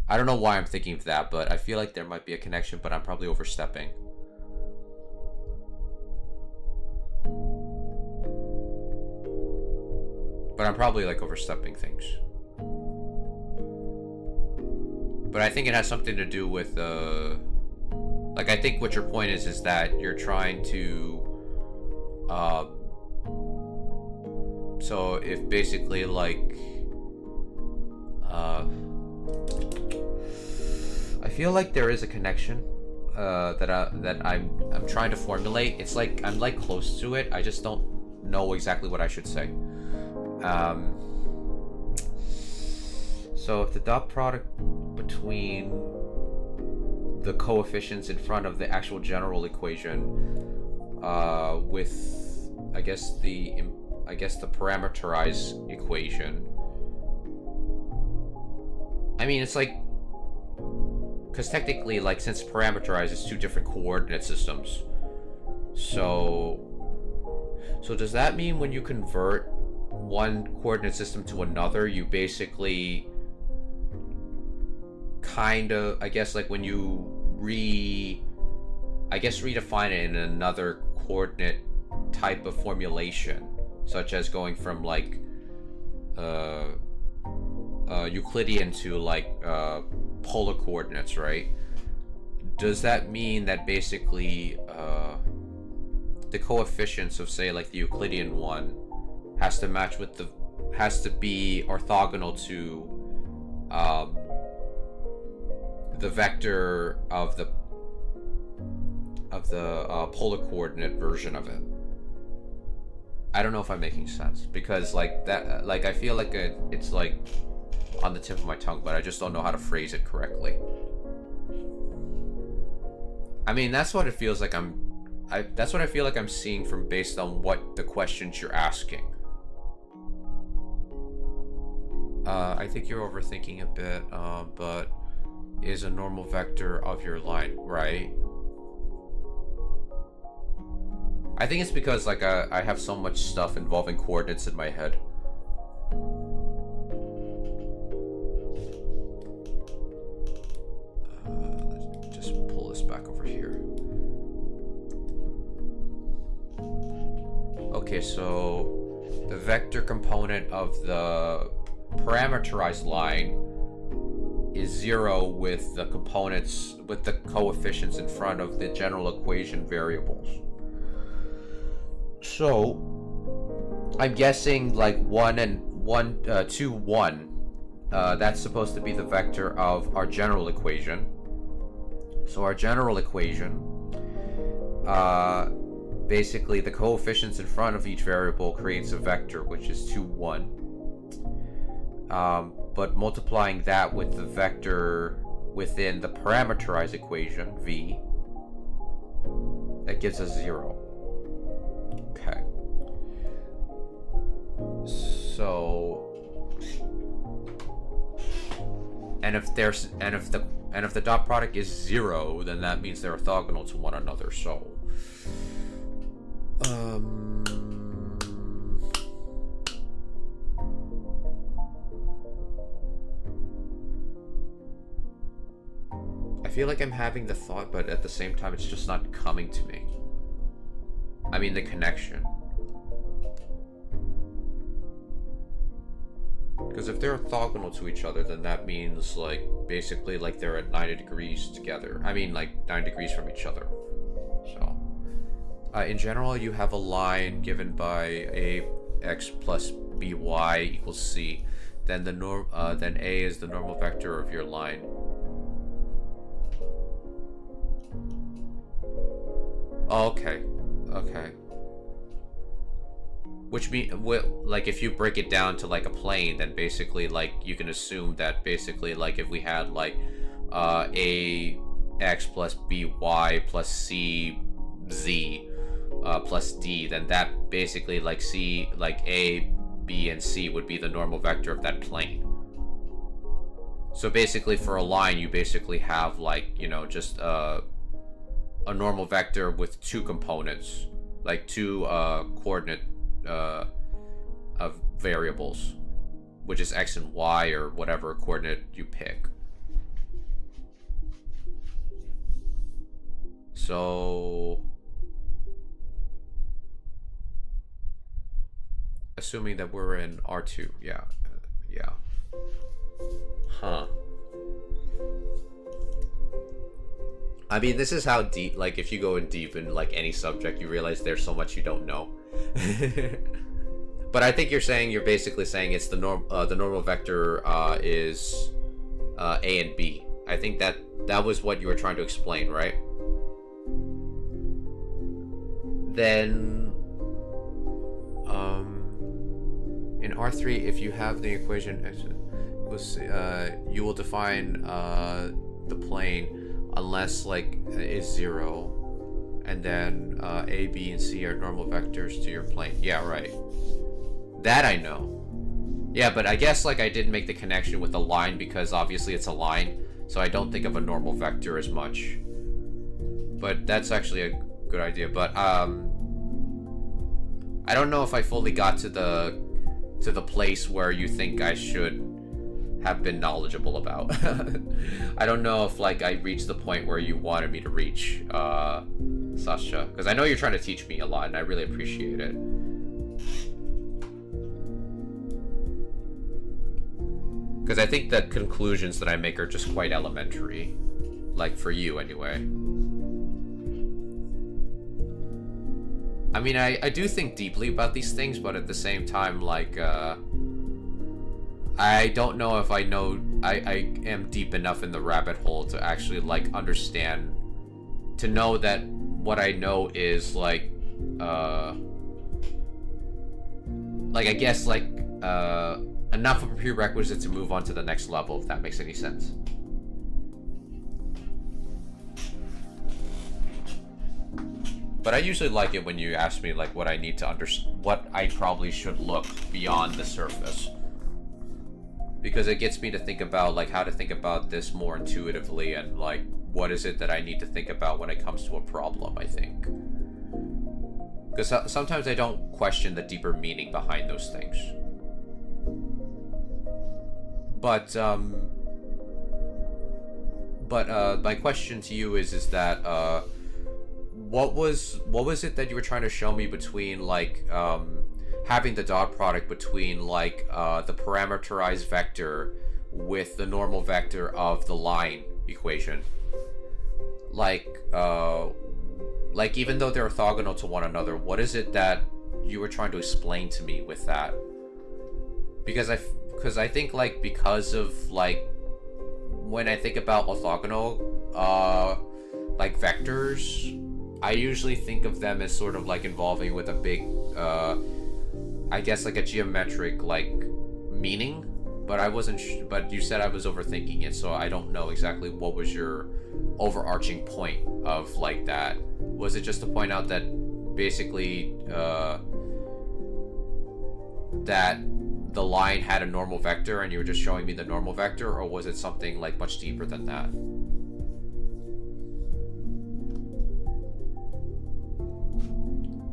I don't know why I'm thinking of that, but I feel like there might be a connection, but I'm probably overstepping. But I'm probably like overstepping things. But I think it has something to do with like I think what your point is that you're trying to so if basically like I feel like there is a connection that I'm trying to formulate. It's like I'm like close to it. I just don't know exactly what I should say. So if the dot product between the coefficients in front of the actual general equation with I guess the parameterized equation, I mean it's like, because technically like since parameterized is two different coordinate systems, so does that mean when you convert one coordinate system to another, you basically kind of, I guess like when you redefine it in another coordinate type of formulation, such as going from like Euclidean to like polar coordinates, right? Does that mean that basically the coefficients of say like the Euclidean one has to match with has to be orthogonal to the vector of the polar coordinate version of it? I don't know if I'm making sense, because like that, like I feel like it's like on the tip of my tongue, but I just don't know how to phrase it correctly. I mean, that's what it feels like that's what I feel like I'm seeing from based on what the questions you're asking. I think you're overthinking a bit, but is a normal vector of your line, right? I think it's because like I have so much stuff involving coordinates in my head. Let's just pull this back over here. Okay, so the vector component of the parameterized line is 0 with the components, with the coefficients in front of the general equation variables. So I'm guessing like 2, 1. That's supposed to be the vector of our general equation. So our general equation, basically the coefficients in front of each variable creates a vector, which is 2, 1. But multiplying that with the vector within the parameterized equation, v, that gives us 0. Okay. So, and if the dot product is 0, then that means they're orthogonal to one another. So, I feel like I'm having the thought, but at the same time, it's just not coming to me. I mean, the connection. Because if they're orthogonal to each other, then that means, like, basically, like, they're at 90 degrees together. I mean, like, 9 degrees from each other. So, in general, you have a line given by ax plus by equals c. Then then a is the normal vector of your line. Oh, okay. Okay. Which means, like, if you break it down to, like, a plane, then basically, like, you can assume that basically, like, if we had, like, ax plus by plus c z plus d, then that basically, like, c, like, a, b, and c would be the normal vector of that plane. So basically, for a line, you basically have, like, you know, just a normal vector with two components, like two coordinate of variables, which is x and y, or whatever coordinate you pick. So, assuming that we're in R2, yeah. Huh. I mean, this is how deep, like, if you go in deep in, like, any subject, you realize there's so much you don't know. But I think you're basically saying it's the normal vector is a and b. I think that was what you were trying to explain, right? Then in R3, if you have the equation, you will define the plane unless, like, is 0, and then a, b, and c are normal vectors to your plane. Yeah, right. That I know. Yeah, but I guess, like, I didn't make the connection with the line because obviously it's a line, so I don't think of a normal vector as much. But that's actually a good idea. But I don't know if I fully got to the place where you think I should have been knowledgeable about. I don't know if, like, I reached the point where you wanted me to reach, Sasha, because I know you're trying to teach me a lot, and I really appreciate it. Because I think the conclusions that I make are just quite elementary, like, for you anyway. I mean, I do think deeply about these things, but at the same time, like, I don't know if I am deep enough in the rabbit hole to actually, like, understand, to know that what I know is, like, I guess, like, enough of a prerequisite to move on to the next level, if that makes any sense. But I usually like it when you ask me, like, what I need to what I probably should look beyond the surface. Because it gets me to think about, like, how to think about this more intuitively, and, like, what is it that I need to think about when it comes to a problem, I think. Because sometimes I don't question the deeper meaning behind those things. But my question to you is that, what was it that you were trying to show me between, like, having the dot product between, like, the parameterized vector with the normal vector of the line equation. Like even though they're orthogonal to one another, what is it that you were trying to explain to me with that? Because I think like because of like when I think about orthogonal like vectors, I usually think of them as sort of like involving with a big I guess like a geometric like meaning, but I wasn't but you said I was overthinking it, so I don't know exactly what was your overarching point of like that. Was it just to point out that basically that the line had a normal vector and you were just showing me the normal vector, or was it something like much deeper than that?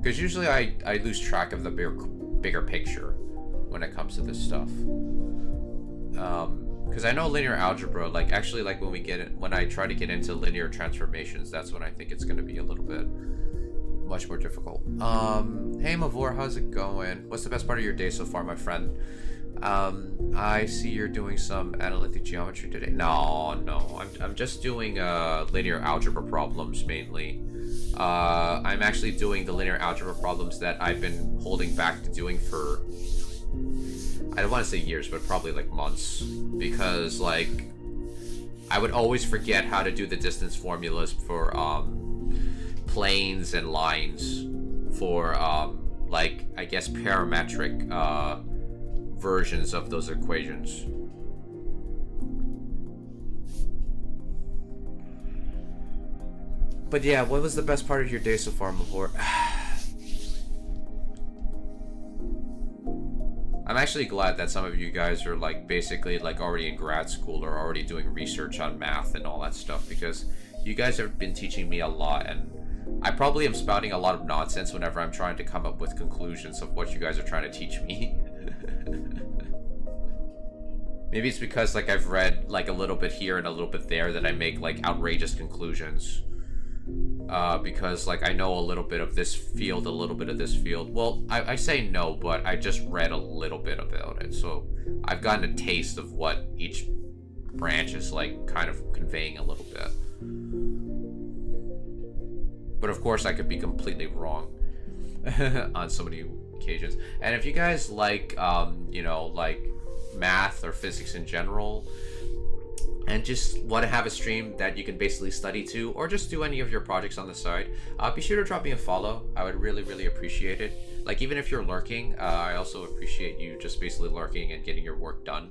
Because usually I lose track of the bigger picture when it comes to this stuff. Because I know linear algebra, like actually like when I try to get into linear transformations, that's when I think it's going to be a little bit much more difficult. Hey Mavor, how's it going? What's the best part of your day so far, my friend? I see you're doing some analytic geometry today. No, I'm just doing linear algebra problems mainly. I'm actually doing the linear algebra problems that I've been holding back to doing for, I don't want to say years, but probably like months, because like I would always forget how to do the distance formulas for planes and lines for like I guess parametric versions of those equations. But yeah, what was the best part of your day so far, Mavor? I'm actually glad that some of you guys are like basically like already in grad school or already doing research on math and all that stuff, because you guys have been teaching me a lot, and I probably am spouting a lot of nonsense whenever I'm trying to come up with conclusions of what you guys are trying to teach me. Maybe it's because like I've read like a little bit here and a little bit there that I make like outrageous conclusions. Because like I know a little bit of this field, a little bit of this field. Well, I say no, but I just read a little bit about it, so I've gotten a taste of what each branch is like kind of conveying a little bit. But of course I could be completely wrong on so many occasions. And if you guys like you know, like math or physics in general, and just want to have a stream that you can basically study to, or just do any of your projects on the side, be sure to drop me a follow. I would really appreciate it. Like even if you're lurking, I also appreciate you just basically lurking and getting your work done.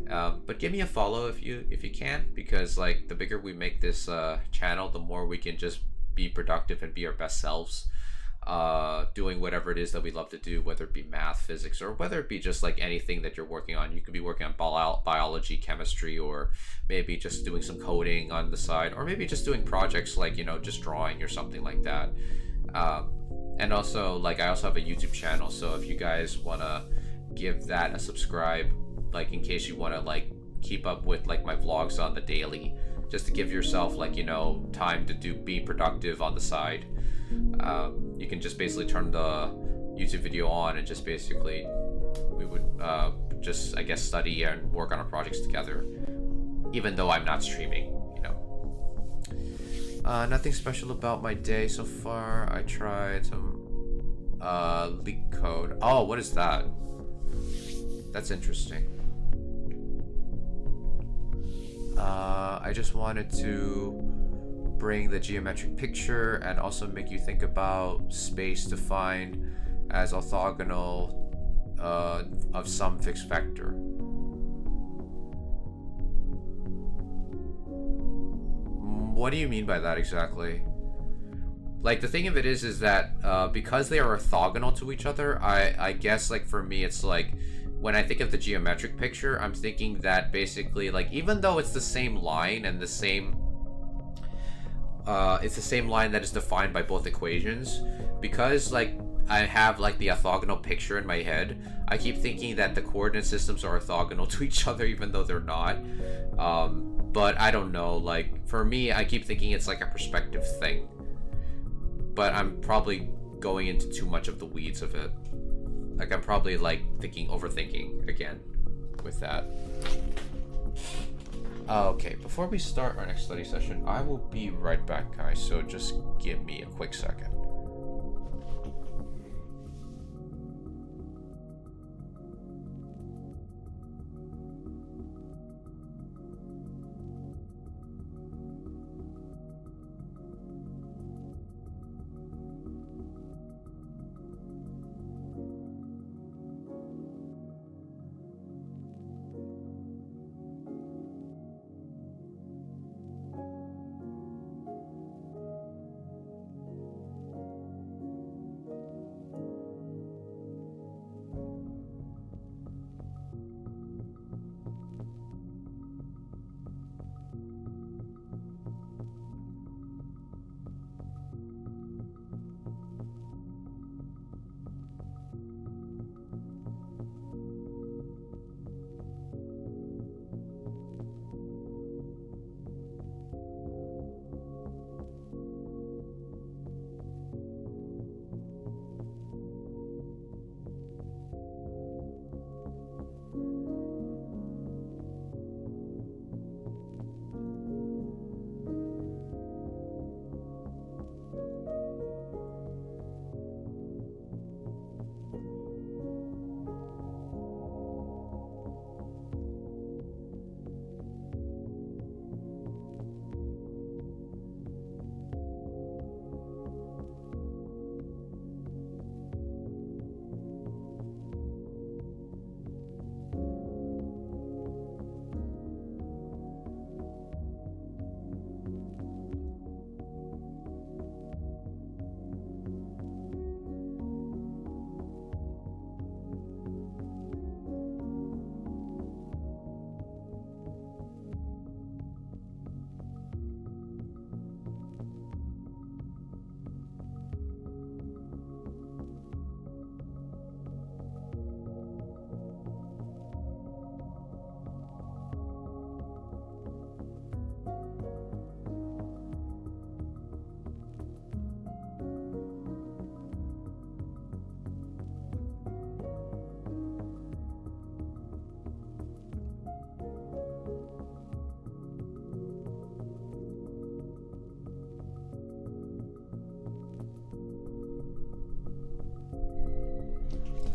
But give me a follow if you can, because like the bigger we make this channel, the more we can just be productive and be our best selves, doing whatever it is that we love to do, whether it be math, physics, or whether it be just like anything that you're working on. You could be working on biology, chemistry, or maybe just doing some coding on the side, or maybe just doing projects like, you know, just drawing or something like that. And also like I also have a YouTube channel, so if you guys want to give that a subscribe, like in case you want to like keep up with like my vlogs on the daily, just to give yourself like, you know, time to be productive on the side. You can just basically turn the YouTube video on and just basically we would just I guess study and work on our projects together, even though I'm not streaming, you know. Nothing special about my day so far. I tried some leak code. Oh, what is that? That's interesting. I just wanted to bring the geometric picture and also make you think about space defined as orthogonal of some fixed vector. What do you mean by that exactly? Like the thing of it is that because they are orthogonal to each other, I guess like for me it's like when I think of the geometric picture, I'm thinking that basically like even though it's the same line and the same it's the same line that is defined by both equations, because like I have like the orthogonal picture in my head, I keep thinking that the coordinate systems are orthogonal to each other even though they're not. But I don't know, like for me I keep thinking it's like a perspective thing, but I'm probably going into too much of the weeds of it. Like I'm probably like overthinking again with that. Okay, before we start our next study session, I will be right back, guys, so just give me a quick second.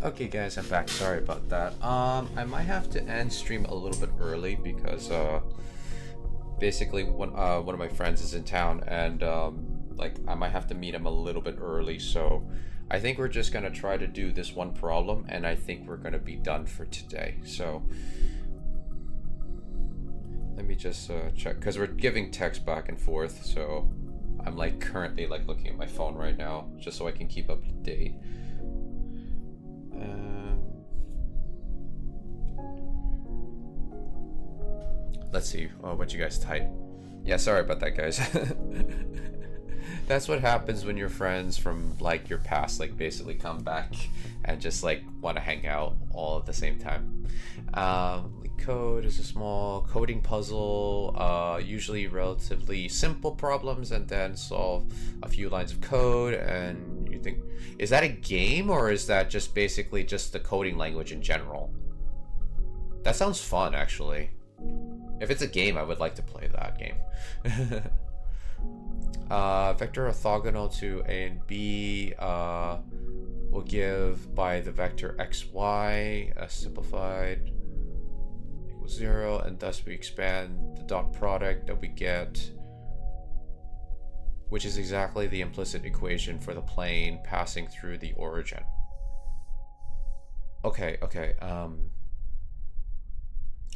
Okay guys, I'm back. Sorry about that. I might have to end stream a little bit early because basically one of my friends is in town and like I might have to meet him a little bit early, so I think we're just gonna try to do this one problem and I think we're gonna be done for today. So let me just check, because we're giving text back and forth, so I'm like currently like looking at my phone right now just so I can keep up to date. Let's see what you guys type. Yeah, sorry about that, guys. That's what happens when your friends from like your past like basically come back and just like want to hang out all at the same time. Code is a small coding puzzle, usually relatively simple problems, and then solve a few lines of code. And you think, is that a game or is that just basically just the coding language in general? That sounds fun, actually. If it's a game, I would like to play that game. Vector orthogonal to A and B will give by the vector xy simplified equals 0, and thus we expand the dot product that we get, which is exactly the implicit equation for the plane passing through the origin. Okay.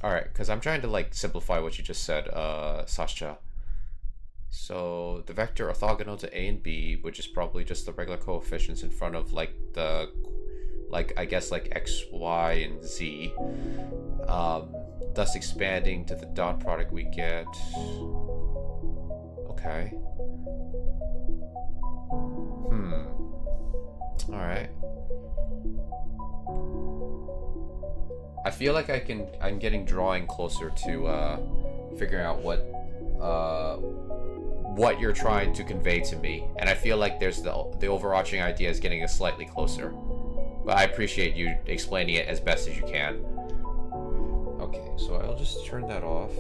Alright, because I'm trying to like simplify what you just said, Sascha. So the vector orthogonal to A and B, which is probably just the regular coefficients in front of like the, like I guess like x, y, and z, thus expanding to the dot product we get. Okay. Alright. I feel like I'm getting drawing closer to figuring out what you're trying to convey to me, and I feel like there's the overarching idea is getting us slightly closer, but I appreciate you explaining it as best as you can. Okay, so I'll just turn that off.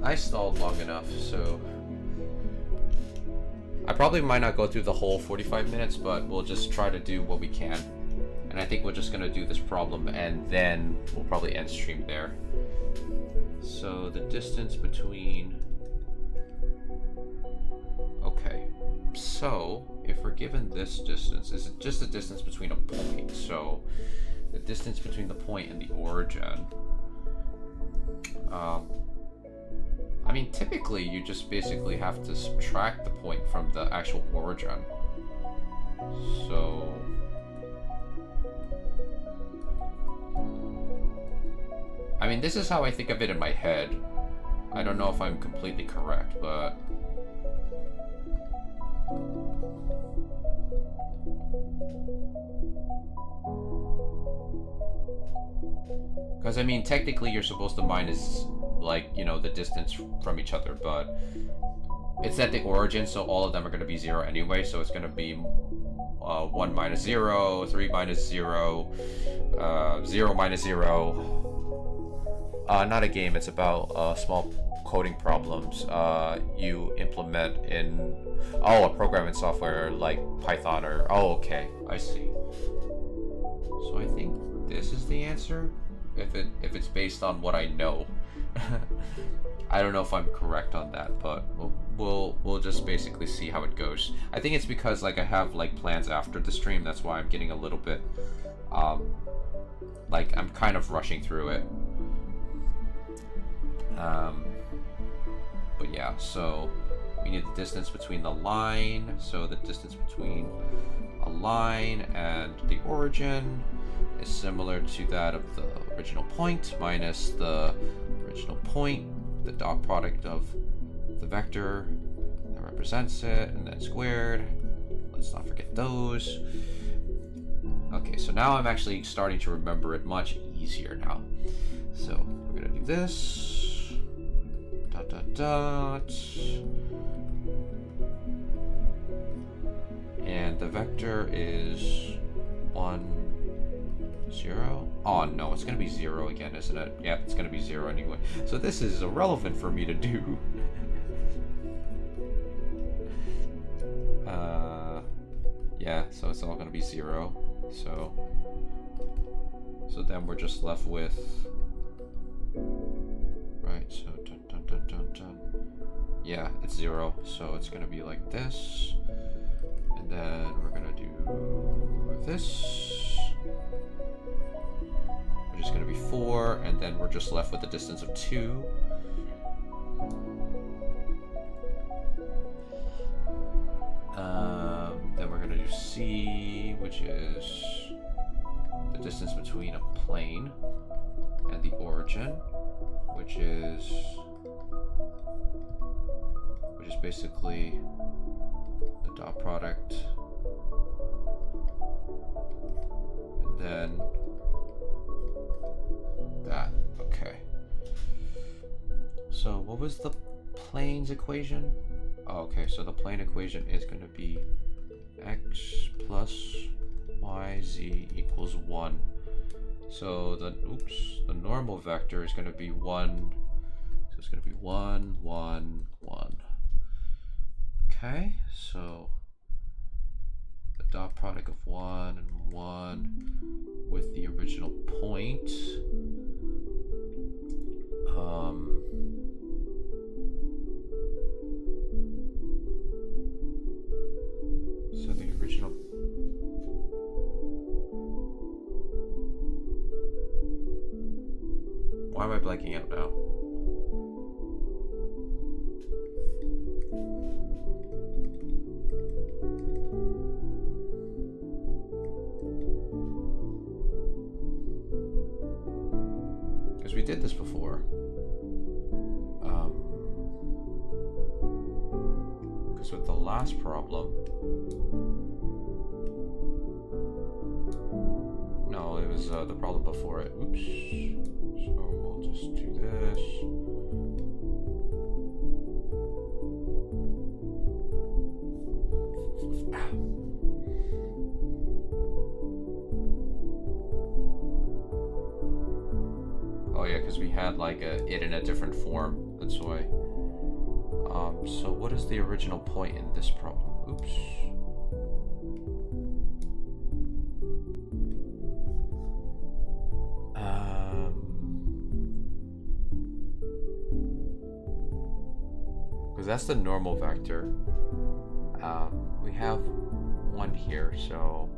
I stalled long enough, so I probably might not go through the whole 45 minutes, but we'll just try to do what we can. And I think we're just gonna do this problem and then we'll probably end stream there. So the distance between, okay, so if we're given this distance, is it just the distance between a point? So the distance between the point and the origin, I mean, typically you just basically have to subtract the point from the actual origin. So I mean, this is how I think of it in my head. I don't know if I'm completely correct, but because I mean, technically you're supposed to minus, like, you know, the distance from each other, but it's at the origin, so all of them are going to be 0 anyway, so it's going to be 1 minus 0, 3 minus 0, 0 minus 0. Not a game, it's about small coding problems you implement in, a programming software like Python or, okay, I see. So I think this is the answer, if it's based on what I know. I don't know if I'm correct on that, but we'll just basically see how it goes. I think it's because, like, I have like plans after the stream, that's why I'm getting a little bit like I'm kind of rushing through it. But yeah, so we need the distance between the line, so the distance between a line and the origin is similar to that of the original point minus the original point, the dot product of the vector that represents it, and then squared. Let's not forget those. Okay, so now I'm actually starting to remember it much easier now. So we're gonna do this. Dot dot dot. And the vector is 1, 0. Oh no, it's gonna be 0 again, isn't it? Yeah, it's gonna be 0 anyway. So this is irrelevant for me to do. Yeah, so it's all gonna be 0. So then we're just left with, right, so dun, dun, dun, dun, dun. Yeah, it's 0, so it's gonna be like this, and then we're gonna do this, which is gonna be 4, and then we're just left with the distance of 2. Then we're gonna do C, which is the distance between a plane and the origin, which is basically the dot product, and then that. Okay. So what was the plane's equation? Oh, okay, so the plane equation is going to be x plus yz equals 1. So the normal vector is going to be 1. So it's going to be 1, 1, 1. Okay, so the dot product of 1 and 1 with the original point. So the original. Why am I blanking out now? Because we did this before. Because with the last problem, no, it was the problem before it. Oops. So we'll just do this. Oh yeah, because we had like it in a different form. That's why. So what is the original point in this problem? Oops. Because that's the normal vector. We have one here, so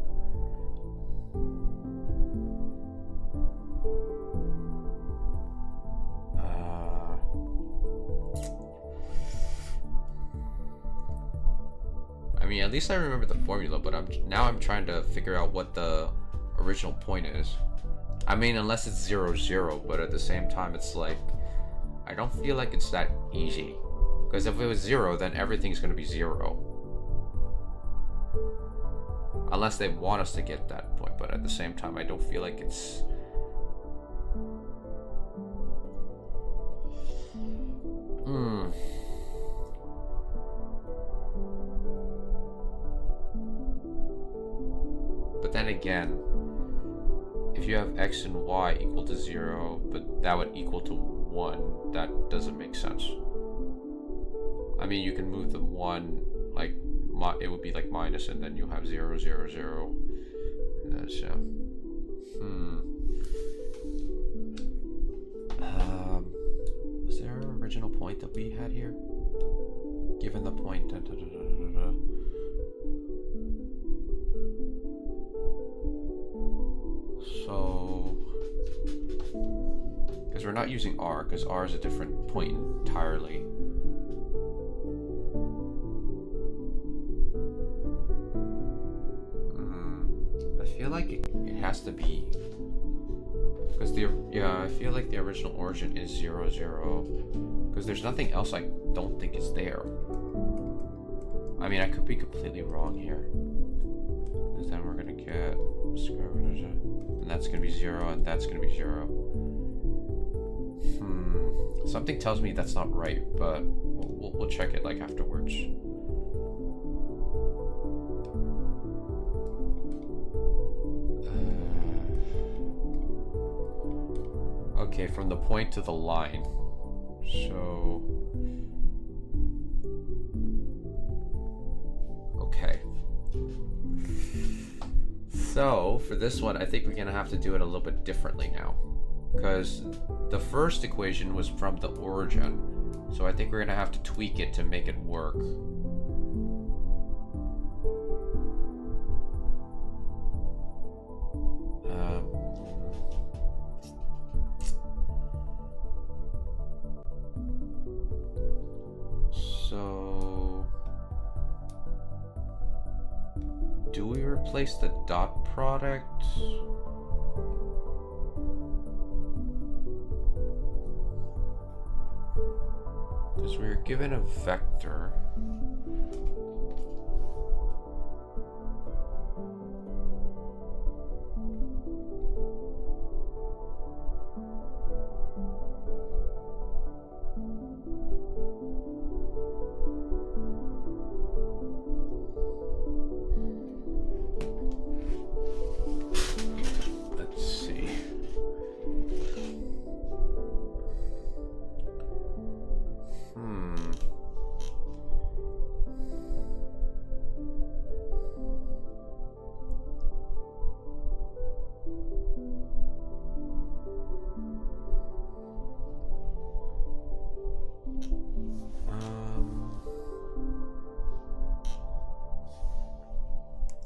I mean, at least I remember the formula, but I'm trying to figure out what the original point is. I mean, unless it's 0, 0, but at the same time, it's like I don't feel like it's that easy. Because if it was 0, then everything's going to be 0. Unless they want us to get that point, but at the same time, I don't feel like it's... But then again, if you have x and y equal to 0, but that would equal to 1, that doesn't make sense. I mean, you can move the 1, like, it would be like minus, and then you have 0, 0, 0. So, was there an original point that we had here? Given the point, So, because we're not using r, because r is a different point entirely. I feel like it has to be, because I feel like the original origin is 0, 0, because there's nothing else I don't think is there. I mean, I could be completely wrong here, because then we're gonna get square root of, and that's gonna be 0, and that's gonna be 0. Something tells me that's not right, but we'll check it like afterwards. Okay, from the point to the line. So... Okay. So, for this one, I think we're gonna have to do it a little bit differently now. Because the first equation was from the origin. So I think we're gonna have to tweak it to make it work. So, do we replace the dot product? Because we were given a vector.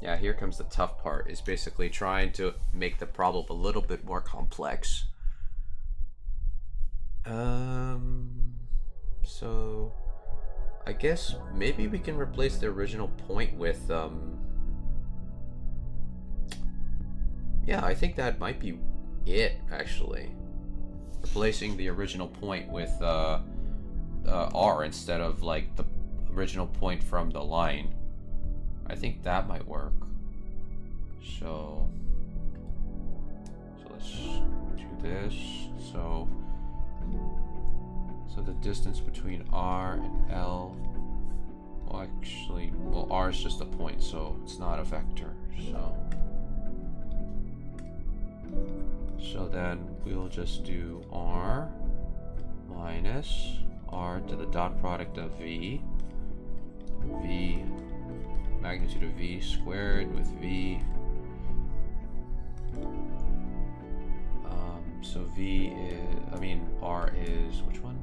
Yeah, here comes the tough part, is basically trying to make the problem a little bit more complex. So I guess maybe we can replace the original point with, yeah, I think that might be it, actually. Replacing the original point with, r instead of, like, the original point from the line. I think that might work. So let's do this. So the distance between R and L, well actually, well R is just a point, so it's not a vector. So then we'll just do r minus r to the dot product of v, magnitude of v squared with v. So v is, r is, which one?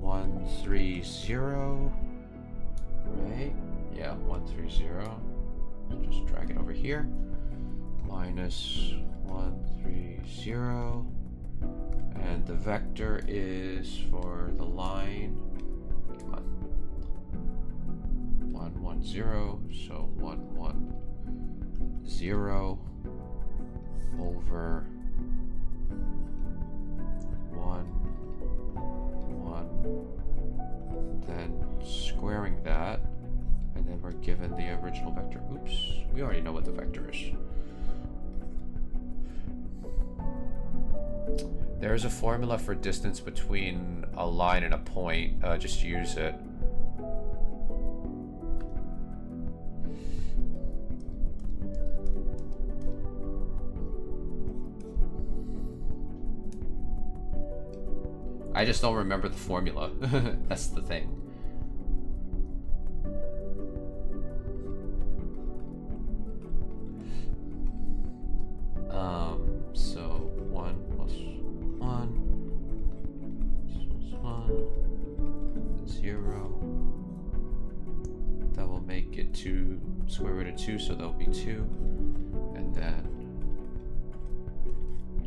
130, right? Yeah, 130. So just drag it over here. Minus 130. And the vector is for the line. Come on. 110. So 110 over 1, 1. Then squaring that. And then we're given the original vector. Oops, we already know what the vector is. There's a formula for distance between a line and a point. Just use it. I just don't remember the formula. That's the thing. So 1 plus 1 plus 1, 0. That will make it 2 square root of 2, so that'll be 2. And then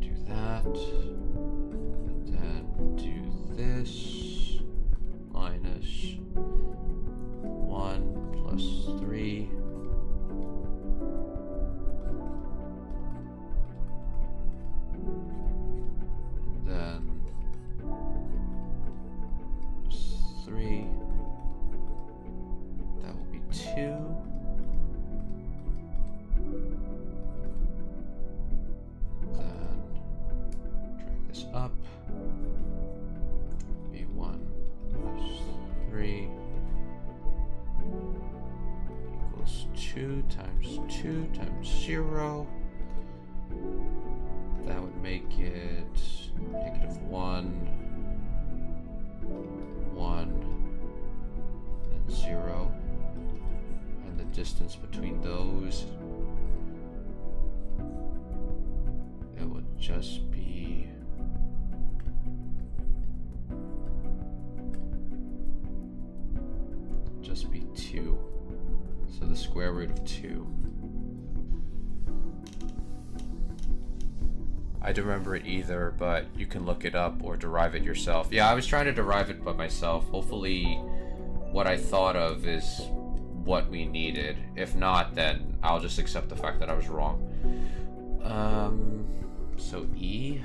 do that. And then do this. Minus 1 plus 3. Then 3, that will be 2, then drag this up, be 1 plus 3 equals 2 times 2 times 0. That would make it negative 1, 1, and 0. And the distance between those, it would just be just be 2. So the square root of 2. I don't remember it either, but you can look it up or derive it yourself. Yeah, I was trying to derive it by myself. Hopefully what I thought of is what we needed. If not, then I'll just accept the fact that I was wrong. So E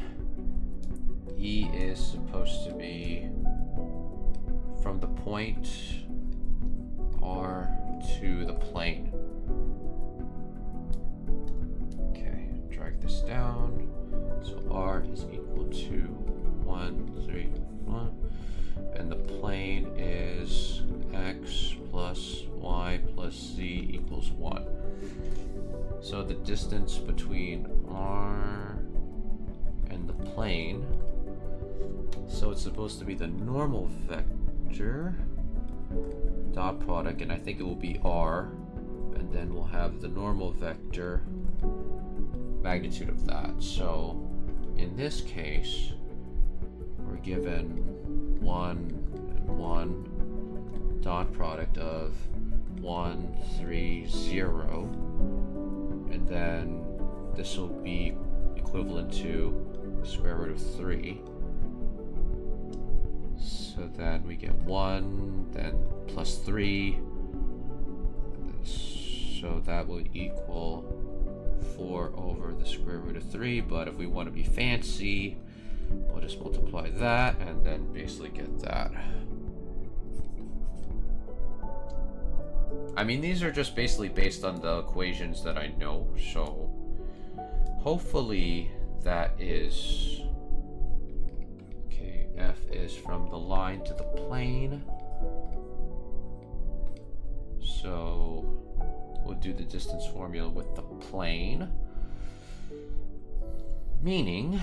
is supposed to be from the point R to the plane. Okay, drag this down. So R is equal to 1, 3, 1. And the plane is x plus y plus z equals 1. So the distance between R and the plane, so it's supposed to be the normal vector dot product, and I think it will be R, and then we'll have the normal vector magnitude of that. So in this case, we're given 1 and 1 dot product of 1, 3, 0, and then this will be equivalent to square root of 3. So then we get 1, then plus 3, so that will equal 4 over the square root of 3, but if we want to be fancy, we'll just multiply that and then basically get that. I mean, these are just basically based on the equations that I know, so hopefully that is... Okay, F is from the line to the plane. So we'll do the distance formula with the plane. Meaning,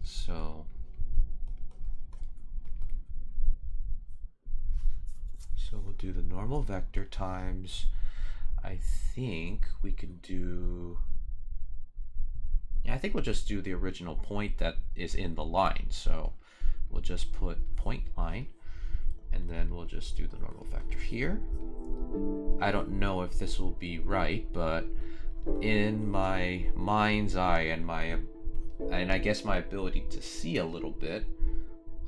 so we'll do the normal vector times, I think we can do, yeah, I think we'll just do the original point that is in the line. So we'll just put point line, and then we'll just do the normal vector here. I don't know if this will be right, but in my mind's eye and I guess my ability to see a little bit,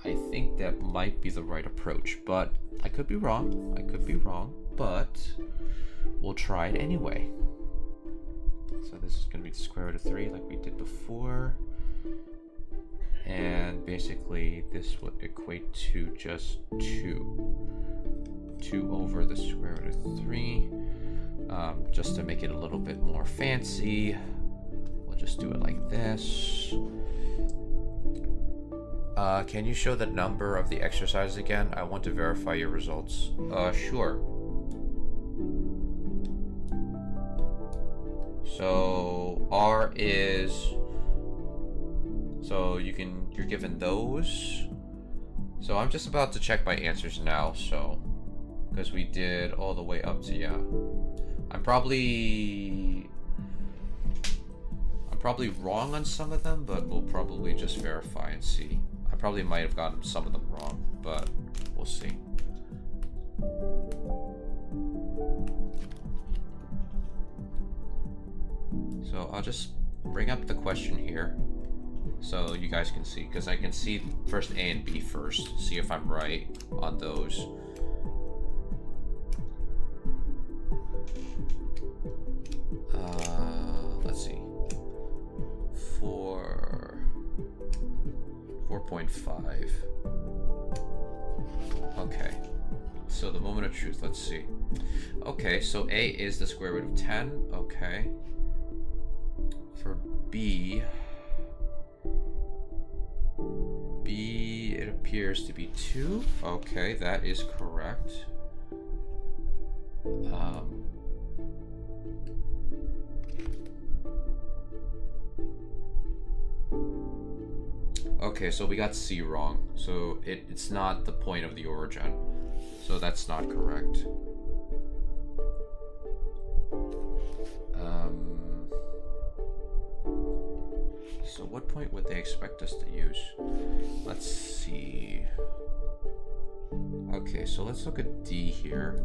I think that might be the right approach, but I could be wrong. But we'll try it anyway. So this is going to be the square root of 3 like we did before. And basically this would equate to just 2 over the square root of 3. Just to make it a little bit more fancy, we'll just do it like this. Can you show the number of the exercise again? I want to verify your results. Sure. So R is, so you're given those. So I'm just about to check my answers now, so, because we did all the way up to, yeah. I'm probably wrong on some of them, but we'll probably just verify and see. I probably might have gotten some of them wrong, but we'll see. So I'll just bring up the question here so you guys can see, because I can see first A and B first, see if I'm right on those. Let's see. 4.5. Okay. So the moment of truth, let's see. Okay, so A is the square root of 10. Okay. For B, it appears to be 2. Okay, that is correct. Okay, so we got C wrong. So it's not the point of the origin. So that's not correct. So what point would they expect us to use? Let's see. Okay, so let's look at D here.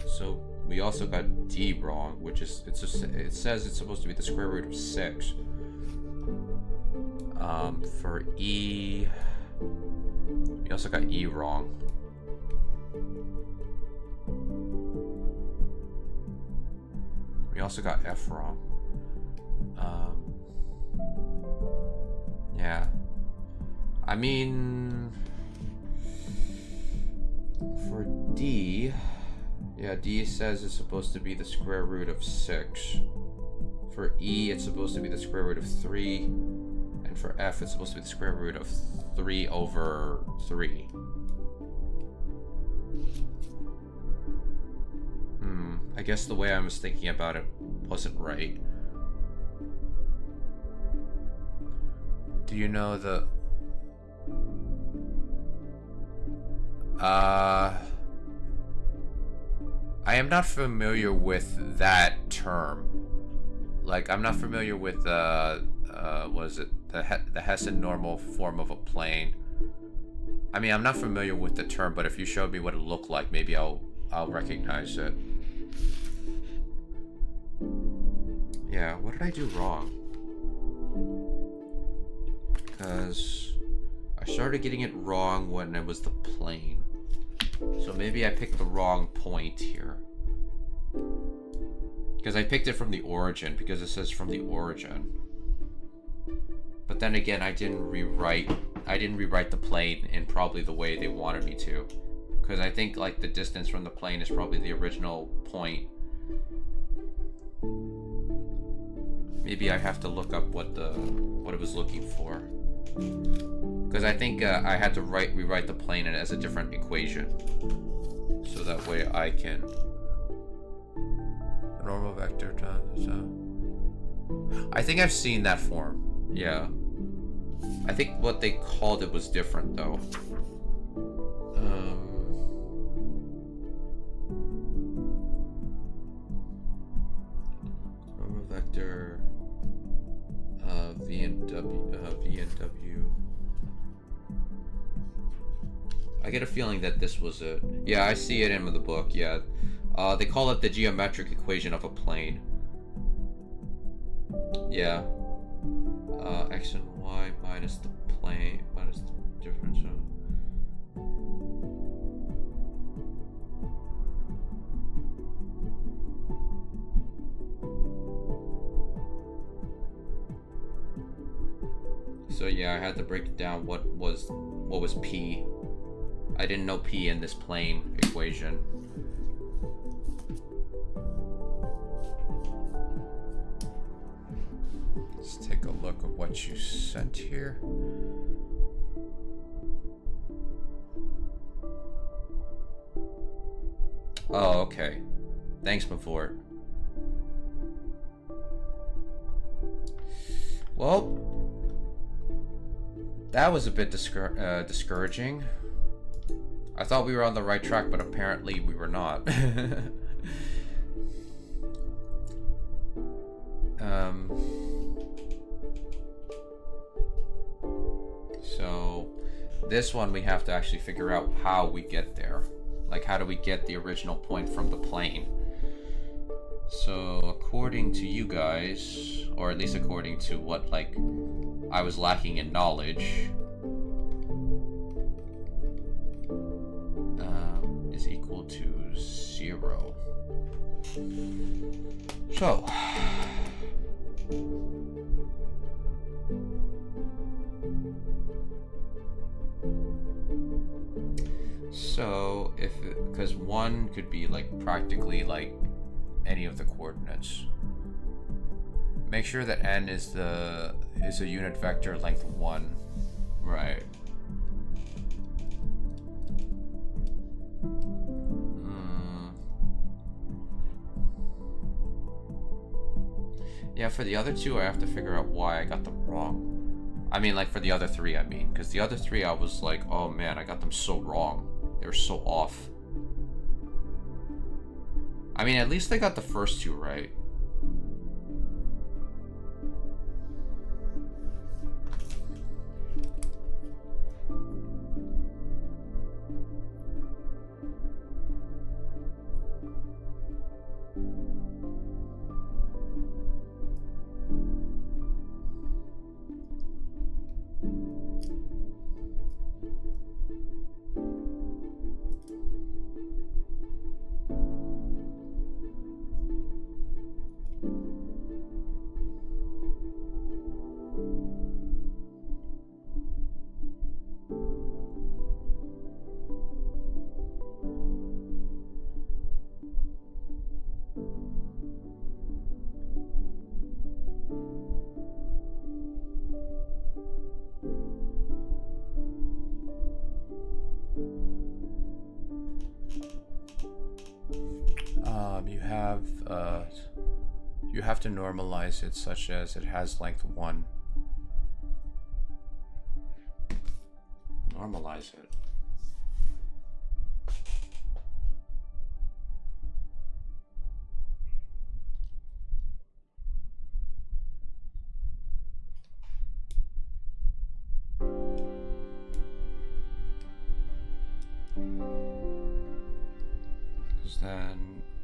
So we also got D wrong, which is it says it's supposed to be the square root of 6. For E, we also got E wrong. We also got F wrong. Yeah. I mean, for D, yeah, D says it's supposed to be the square root of 6. For E, it's supposed to be the square root of 3. And for F, it's supposed to be the square root of 3 over 3. I guess the way I was thinking about it wasn't right. Do you know the... I am not familiar with that term. Like, I'm not familiar with what is it? The Hessian normal form of a plane. I mean, I'm not familiar with the term, but if you showed me what it looked like, maybe I'll recognize it. Yeah, what did I do wrong? Because I started getting it wrong when it was the plane. So maybe I picked the wrong point here. Because I picked it from the origin, because it says from the origin. But then again, I didn't rewrite the plane in probably the way they wanted me to. Because I think like the distance from the plane is probably the original point. Maybe I have to look up what it was looking for. Because I think I had to rewrite the plane as a different equation. So that way I can... The normal vector times... I think I've seen that form. Yeah. I think what they called it was different, though. Normal vector... V and W. I get a feeling that this was it. Yeah, I see it in the book, yeah. They call it the geometric equation of a plane. Yeah. X and Y minus the plane, minus the difference of... So yeah, I had to break down what was P. I didn't know P in this plane equation. Let's take a look at what you sent here. Oh, okay. Thanks, Mavort. Well, that was a bit discouraging. I thought we were on the right track, but apparently we were not. So this one we have to actually figure out how we get there. Like, how do we get the original point from the plane? So according to you guys, or at least according to what, like, I was lacking in knowledge, is equal to 0. So if because 1 could be like practically like any of the coordinates. Make sure that n is a unit vector length 1, right? Yeah, for the other two, I have to figure out why I got them wrong. I mean, like, for the other 3, I mean. Because the other 3, I was like, oh man, I got them so wrong. They were so off. I mean, at least I got the first 2 right. You have to normalize it such as it has length 1. Normalize it.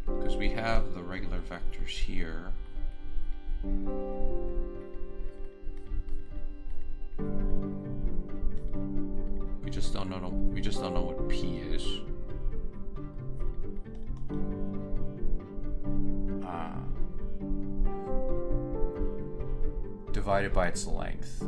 Because we have the regular vectors here. We just don't know what P is. Divided by its length.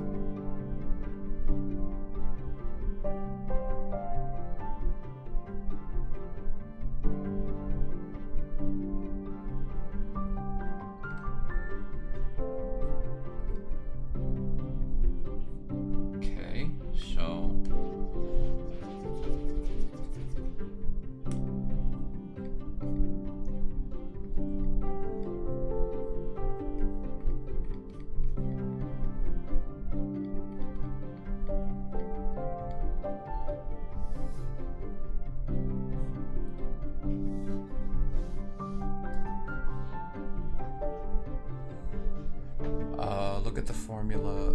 at the formula,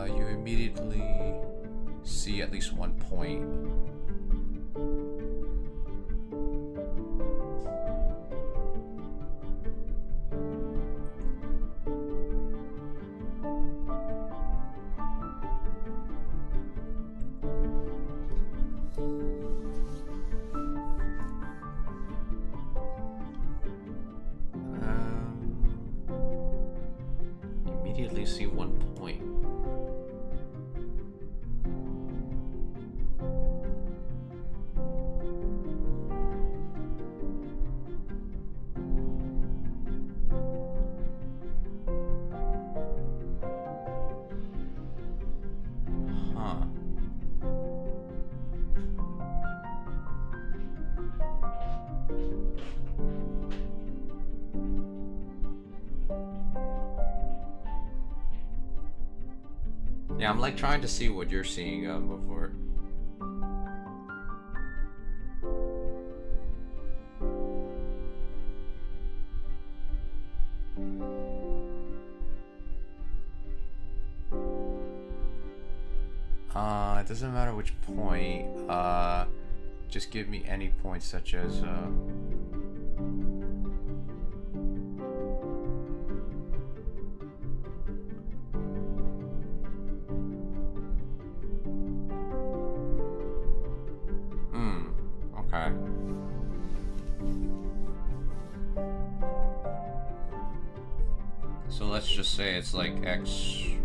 you immediately see at least one point. Immediately see one point. Huh. Yeah, I'm like trying to see what you're seeing before. It doesn't matter which point. Just give me any point such as okay. So let's just say it's like x 0.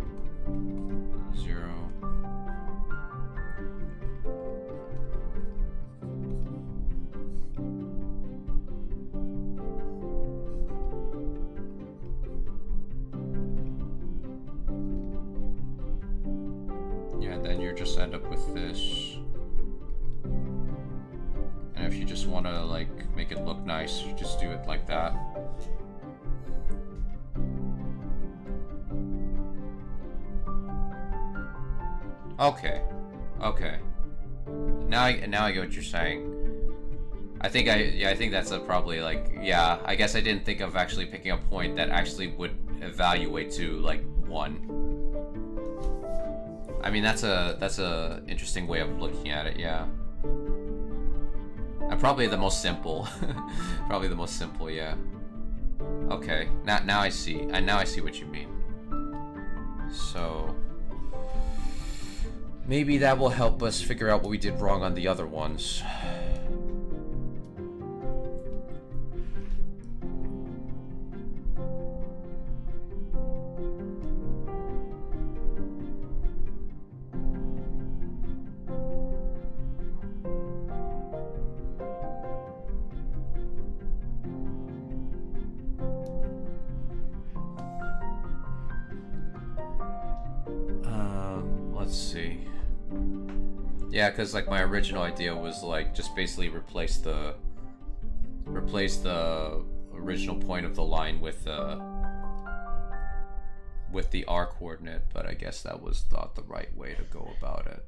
Yeah, then you just end up with this. And if you just want to like make it look nice, you just do it like that. Okay. Okay. Now I get what you're saying. I think that's a probably like, yeah, I guess I didn't think of actually picking a point that actually would evaluate to like 1. I mean, that's a interesting way of looking at it, yeah. And probably the most simple. Probably the most simple, yeah. Okay, now I see. And now I see what you mean. So maybe that will help us figure out what we did wrong on the other ones. Let's see. Yeah, because like my original idea was like just basically replace the original point of the line with the R coordinate, but I guess that was not the right way to go about it.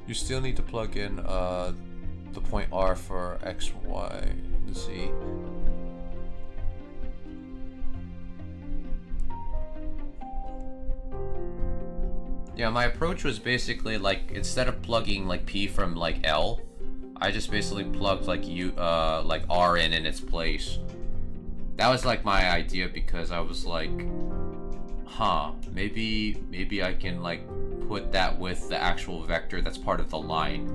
You still need to plug in the point R for X, Y, and Z. Yeah, my approach was basically like, instead of plugging like P from like L, I just basically plugged like like R in its place. That was like my idea, because I was like, huh, maybe I can like put that with the actual vector that's part of the line.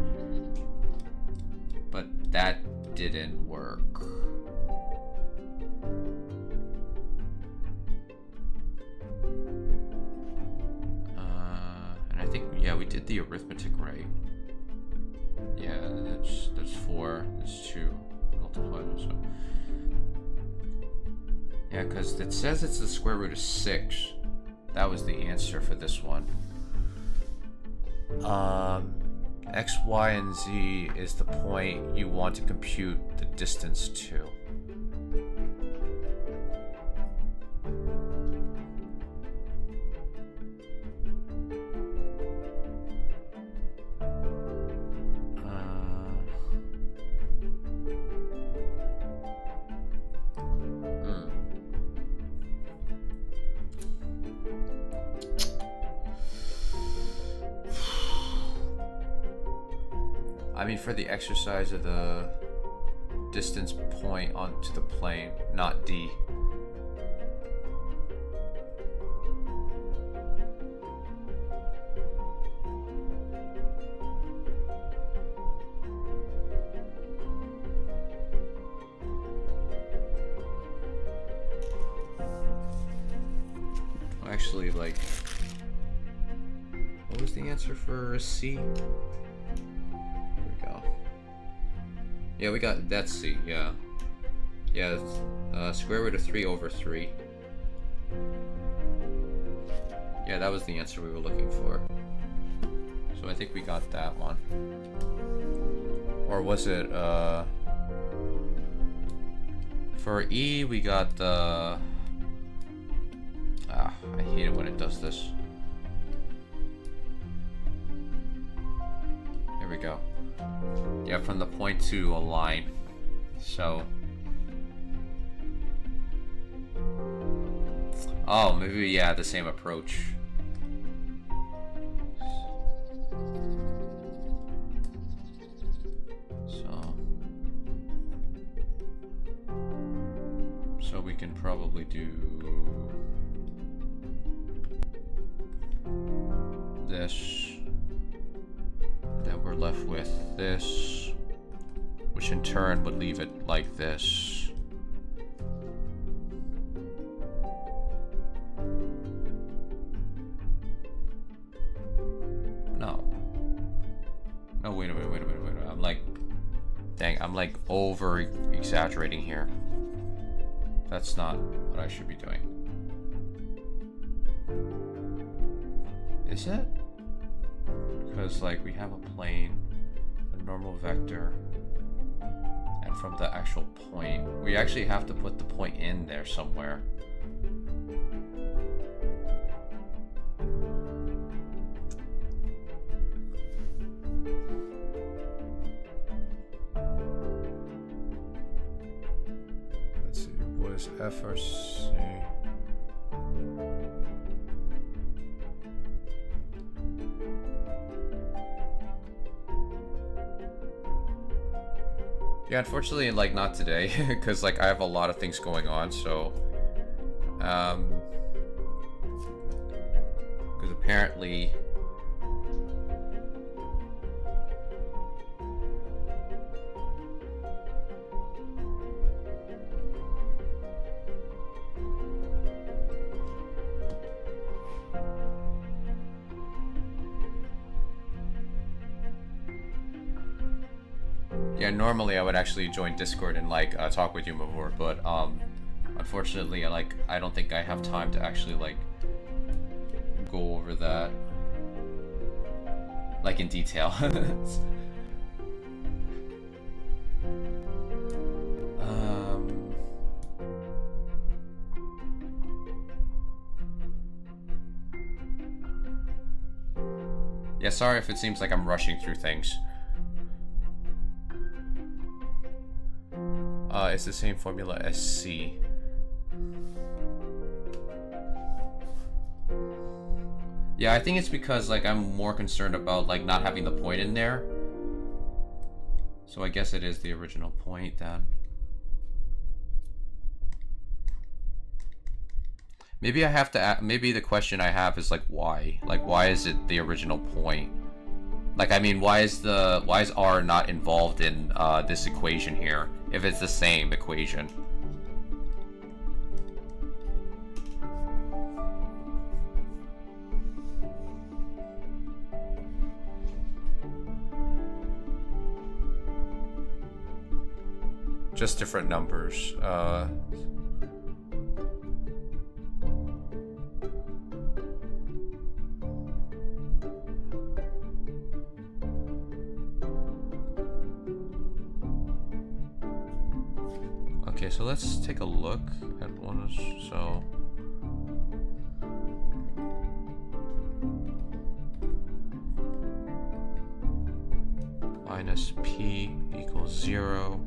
But that didn't work. And I think, yeah, we did the arithmetic right. Yeah, that's 4, that's 2, multiply those. So. Yeah, because it says it's the square root of 6. That was the answer for this one. X, Y, and Z is the point you want to compute the distance to. I mean, for the exercise of the distance point onto the plane, not D. Actually, like, what was the answer for C? There we go. Yeah, we got that's C. Yeah, yeah. Square root of 3 over 3. Yeah, that was the answer we were looking for. So I think we got that one. Or was it for E? We got the. I hate it when it does this. Here we go. Yeah, from the point to a line. So. Oh, maybe, yeah, the same approach. So we can probably do this, then we're left with this, which in turn would leave it like this. No, wait a minute. I'm like, dang, I'm like over exaggerating here. That's not what I should be doing. Is it? Because like we have a plane, a normal vector, and from the actual point, we actually have to put the point in there somewhere. Let's see, was F or C? Yeah, unfortunately, like, not today, because, like, I have a lot of things going on, so, because apparently, yeah, normally I would actually join Discord and like talk with you more, but unfortunately, like, I don't think I have time to actually like go over that like in detail. Yeah, sorry if it seems like I'm rushing through things. It's the same formula as C. Yeah, I think it's because like I'm more concerned about like not having the point in there. So I guess it is the original point then. Maybe I have to maybe the question I have is like why? Like why is it the original point? Like, I mean, why is R not involved in this equation here if it's the same equation? Just different numbers. Okay, so let's take a look at one. So minus P equals 0.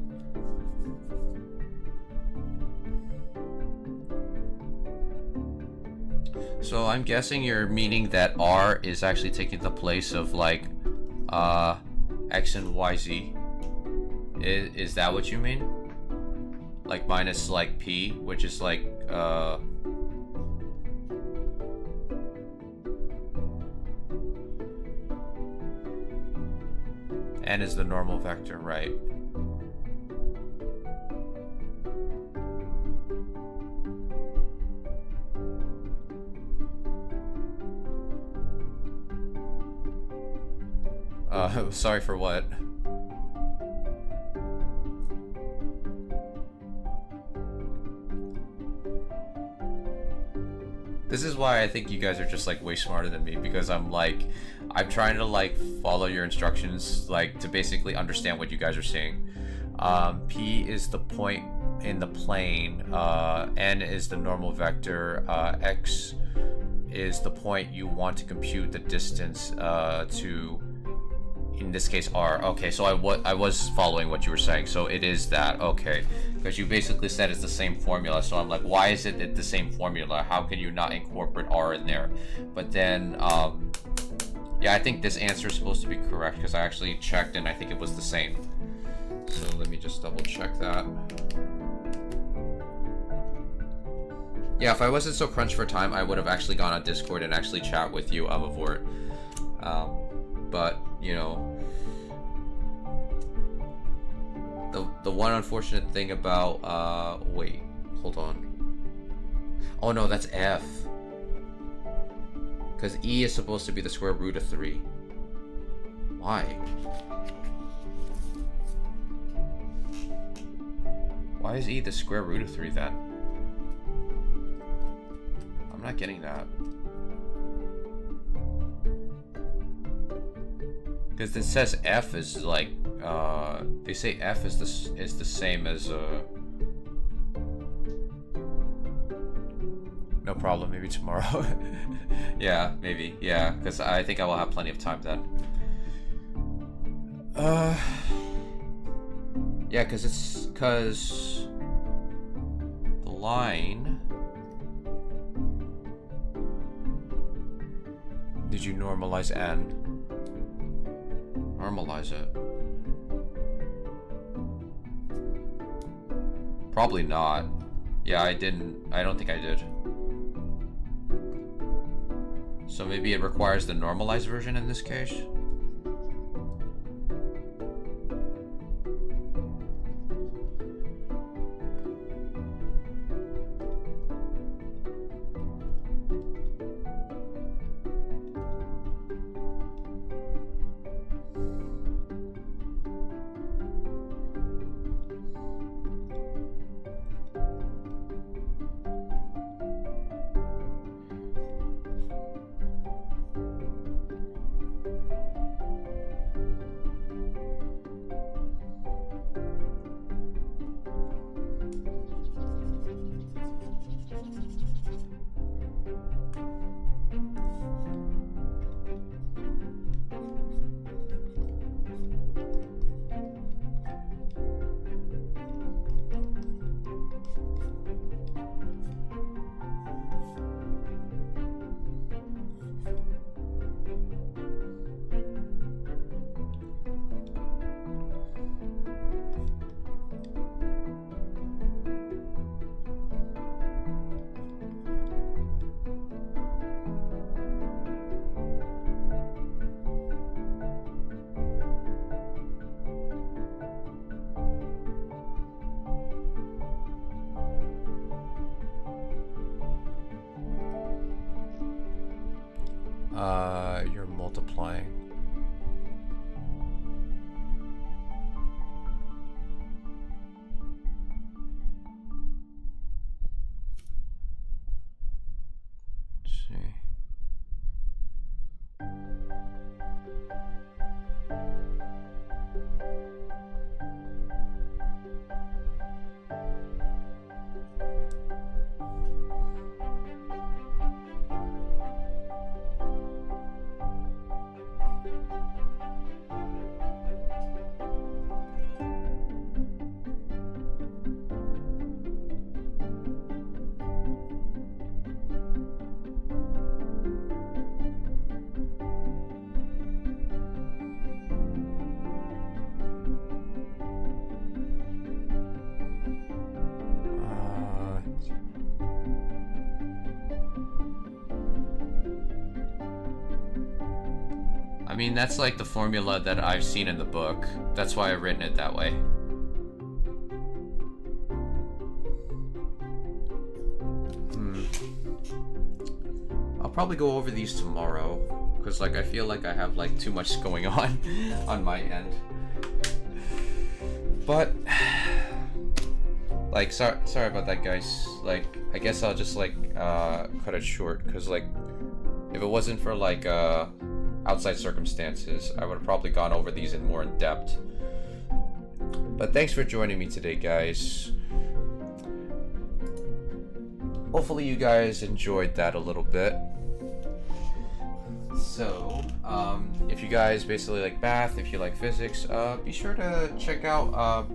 So I'm guessing you're meaning that R is actually taking the place of like X and YZ. Is that what you mean? Like minus like P, which is like N is the normal vector, right? Sorry for what? This is why I think you guys are just like way smarter than me, because I'm trying to like follow your instructions, like to basically understand what you guys are saying. P is the point in the plane, N is the normal vector, X is the point you want to compute the distance to, in this case, R. Okay, so I was following what you were saying, so it is that, okay. Because you basically said it's the same formula, so I'm like, why is it the same formula? How can you not incorporate R in there? But then, yeah, I think this answer is supposed to be correct, because I actually checked and I think it was the same. So let me just double check that. Yeah, if I wasn't so crunched for time, I would have actually gone on Discord and actually chat with you, Avort. But, you know, the one unfortunate thing about, wait, hold on. Oh no, that's F. Because E is supposed to be the square root of 3. Why? Why is E the square root of 3 then? I'm not getting that. Because it says F is like, they say F is the same as no problem, maybe tomorrow. Yeah, maybe, yeah, because I think I will have plenty of time then. Yeah, because the line. Did you normalize N? Normalize it. Probably not. Yeah, I don't think I did. So maybe it requires the normalized version in this case? You're multiplying. Let's see. I mean, that's like the formula that I've seen in the book. That's why I've written it that way. I'll probably go over these tomorrow, because like I feel like I have like too much going on my end. But like sorry about that, guys. Like I guess I'll just like cut it short, because like if it wasn't for like outside circumstances, I would have probably gone over these in more in depth. But thanks for joining me today, guys. Hopefully you guys enjoyed that a little bit. So, if you guys basically like math, if you like physics, be sure to check out,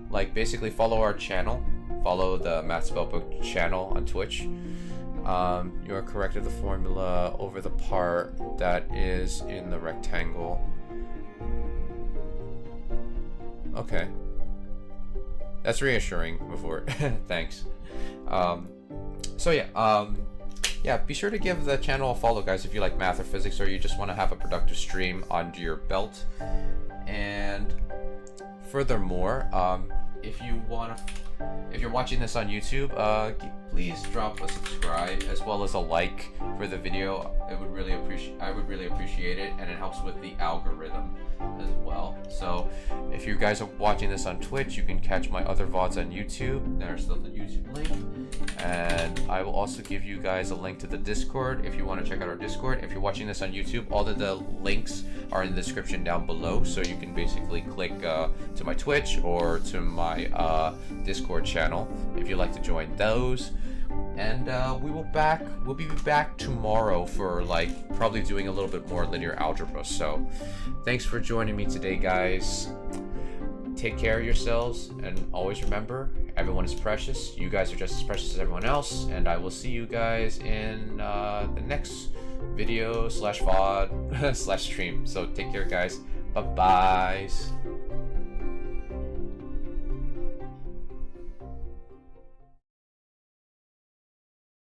like basically follow our channel. Follow the Math Spellbook channel on Twitch. You are corrected the formula over the part that is in the rectangle. Okay. That's reassuring before. Thanks. So yeah, be sure to give the channel a follow, guys, if you like math or physics, or you just want to have a productive stream under your belt. And furthermore, if you're watching this on YouTube, please drop a subscribe as well as a like for the video. I would really appreciate it, and it helps with the algorithm as well. So if you guys are watching this on Twitch, you can catch my other VODs on YouTube. There's the YouTube link, and I will also give you guys a link to the Discord if you want to check out our Discord. If you're watching this on YouTube, all of the links are in the description down below, so you can basically click to my Twitch or to my Discord channel if you'd like to join those. And we'll be back tomorrow for like probably doing a little bit more linear algebra. So thanks for joining me today, guys. Take care of yourselves, and always remember, everyone is precious. You guys are just as precious as everyone else, and I will see you guys in the next video / VOD / stream. So take care, guys. Bye-bye.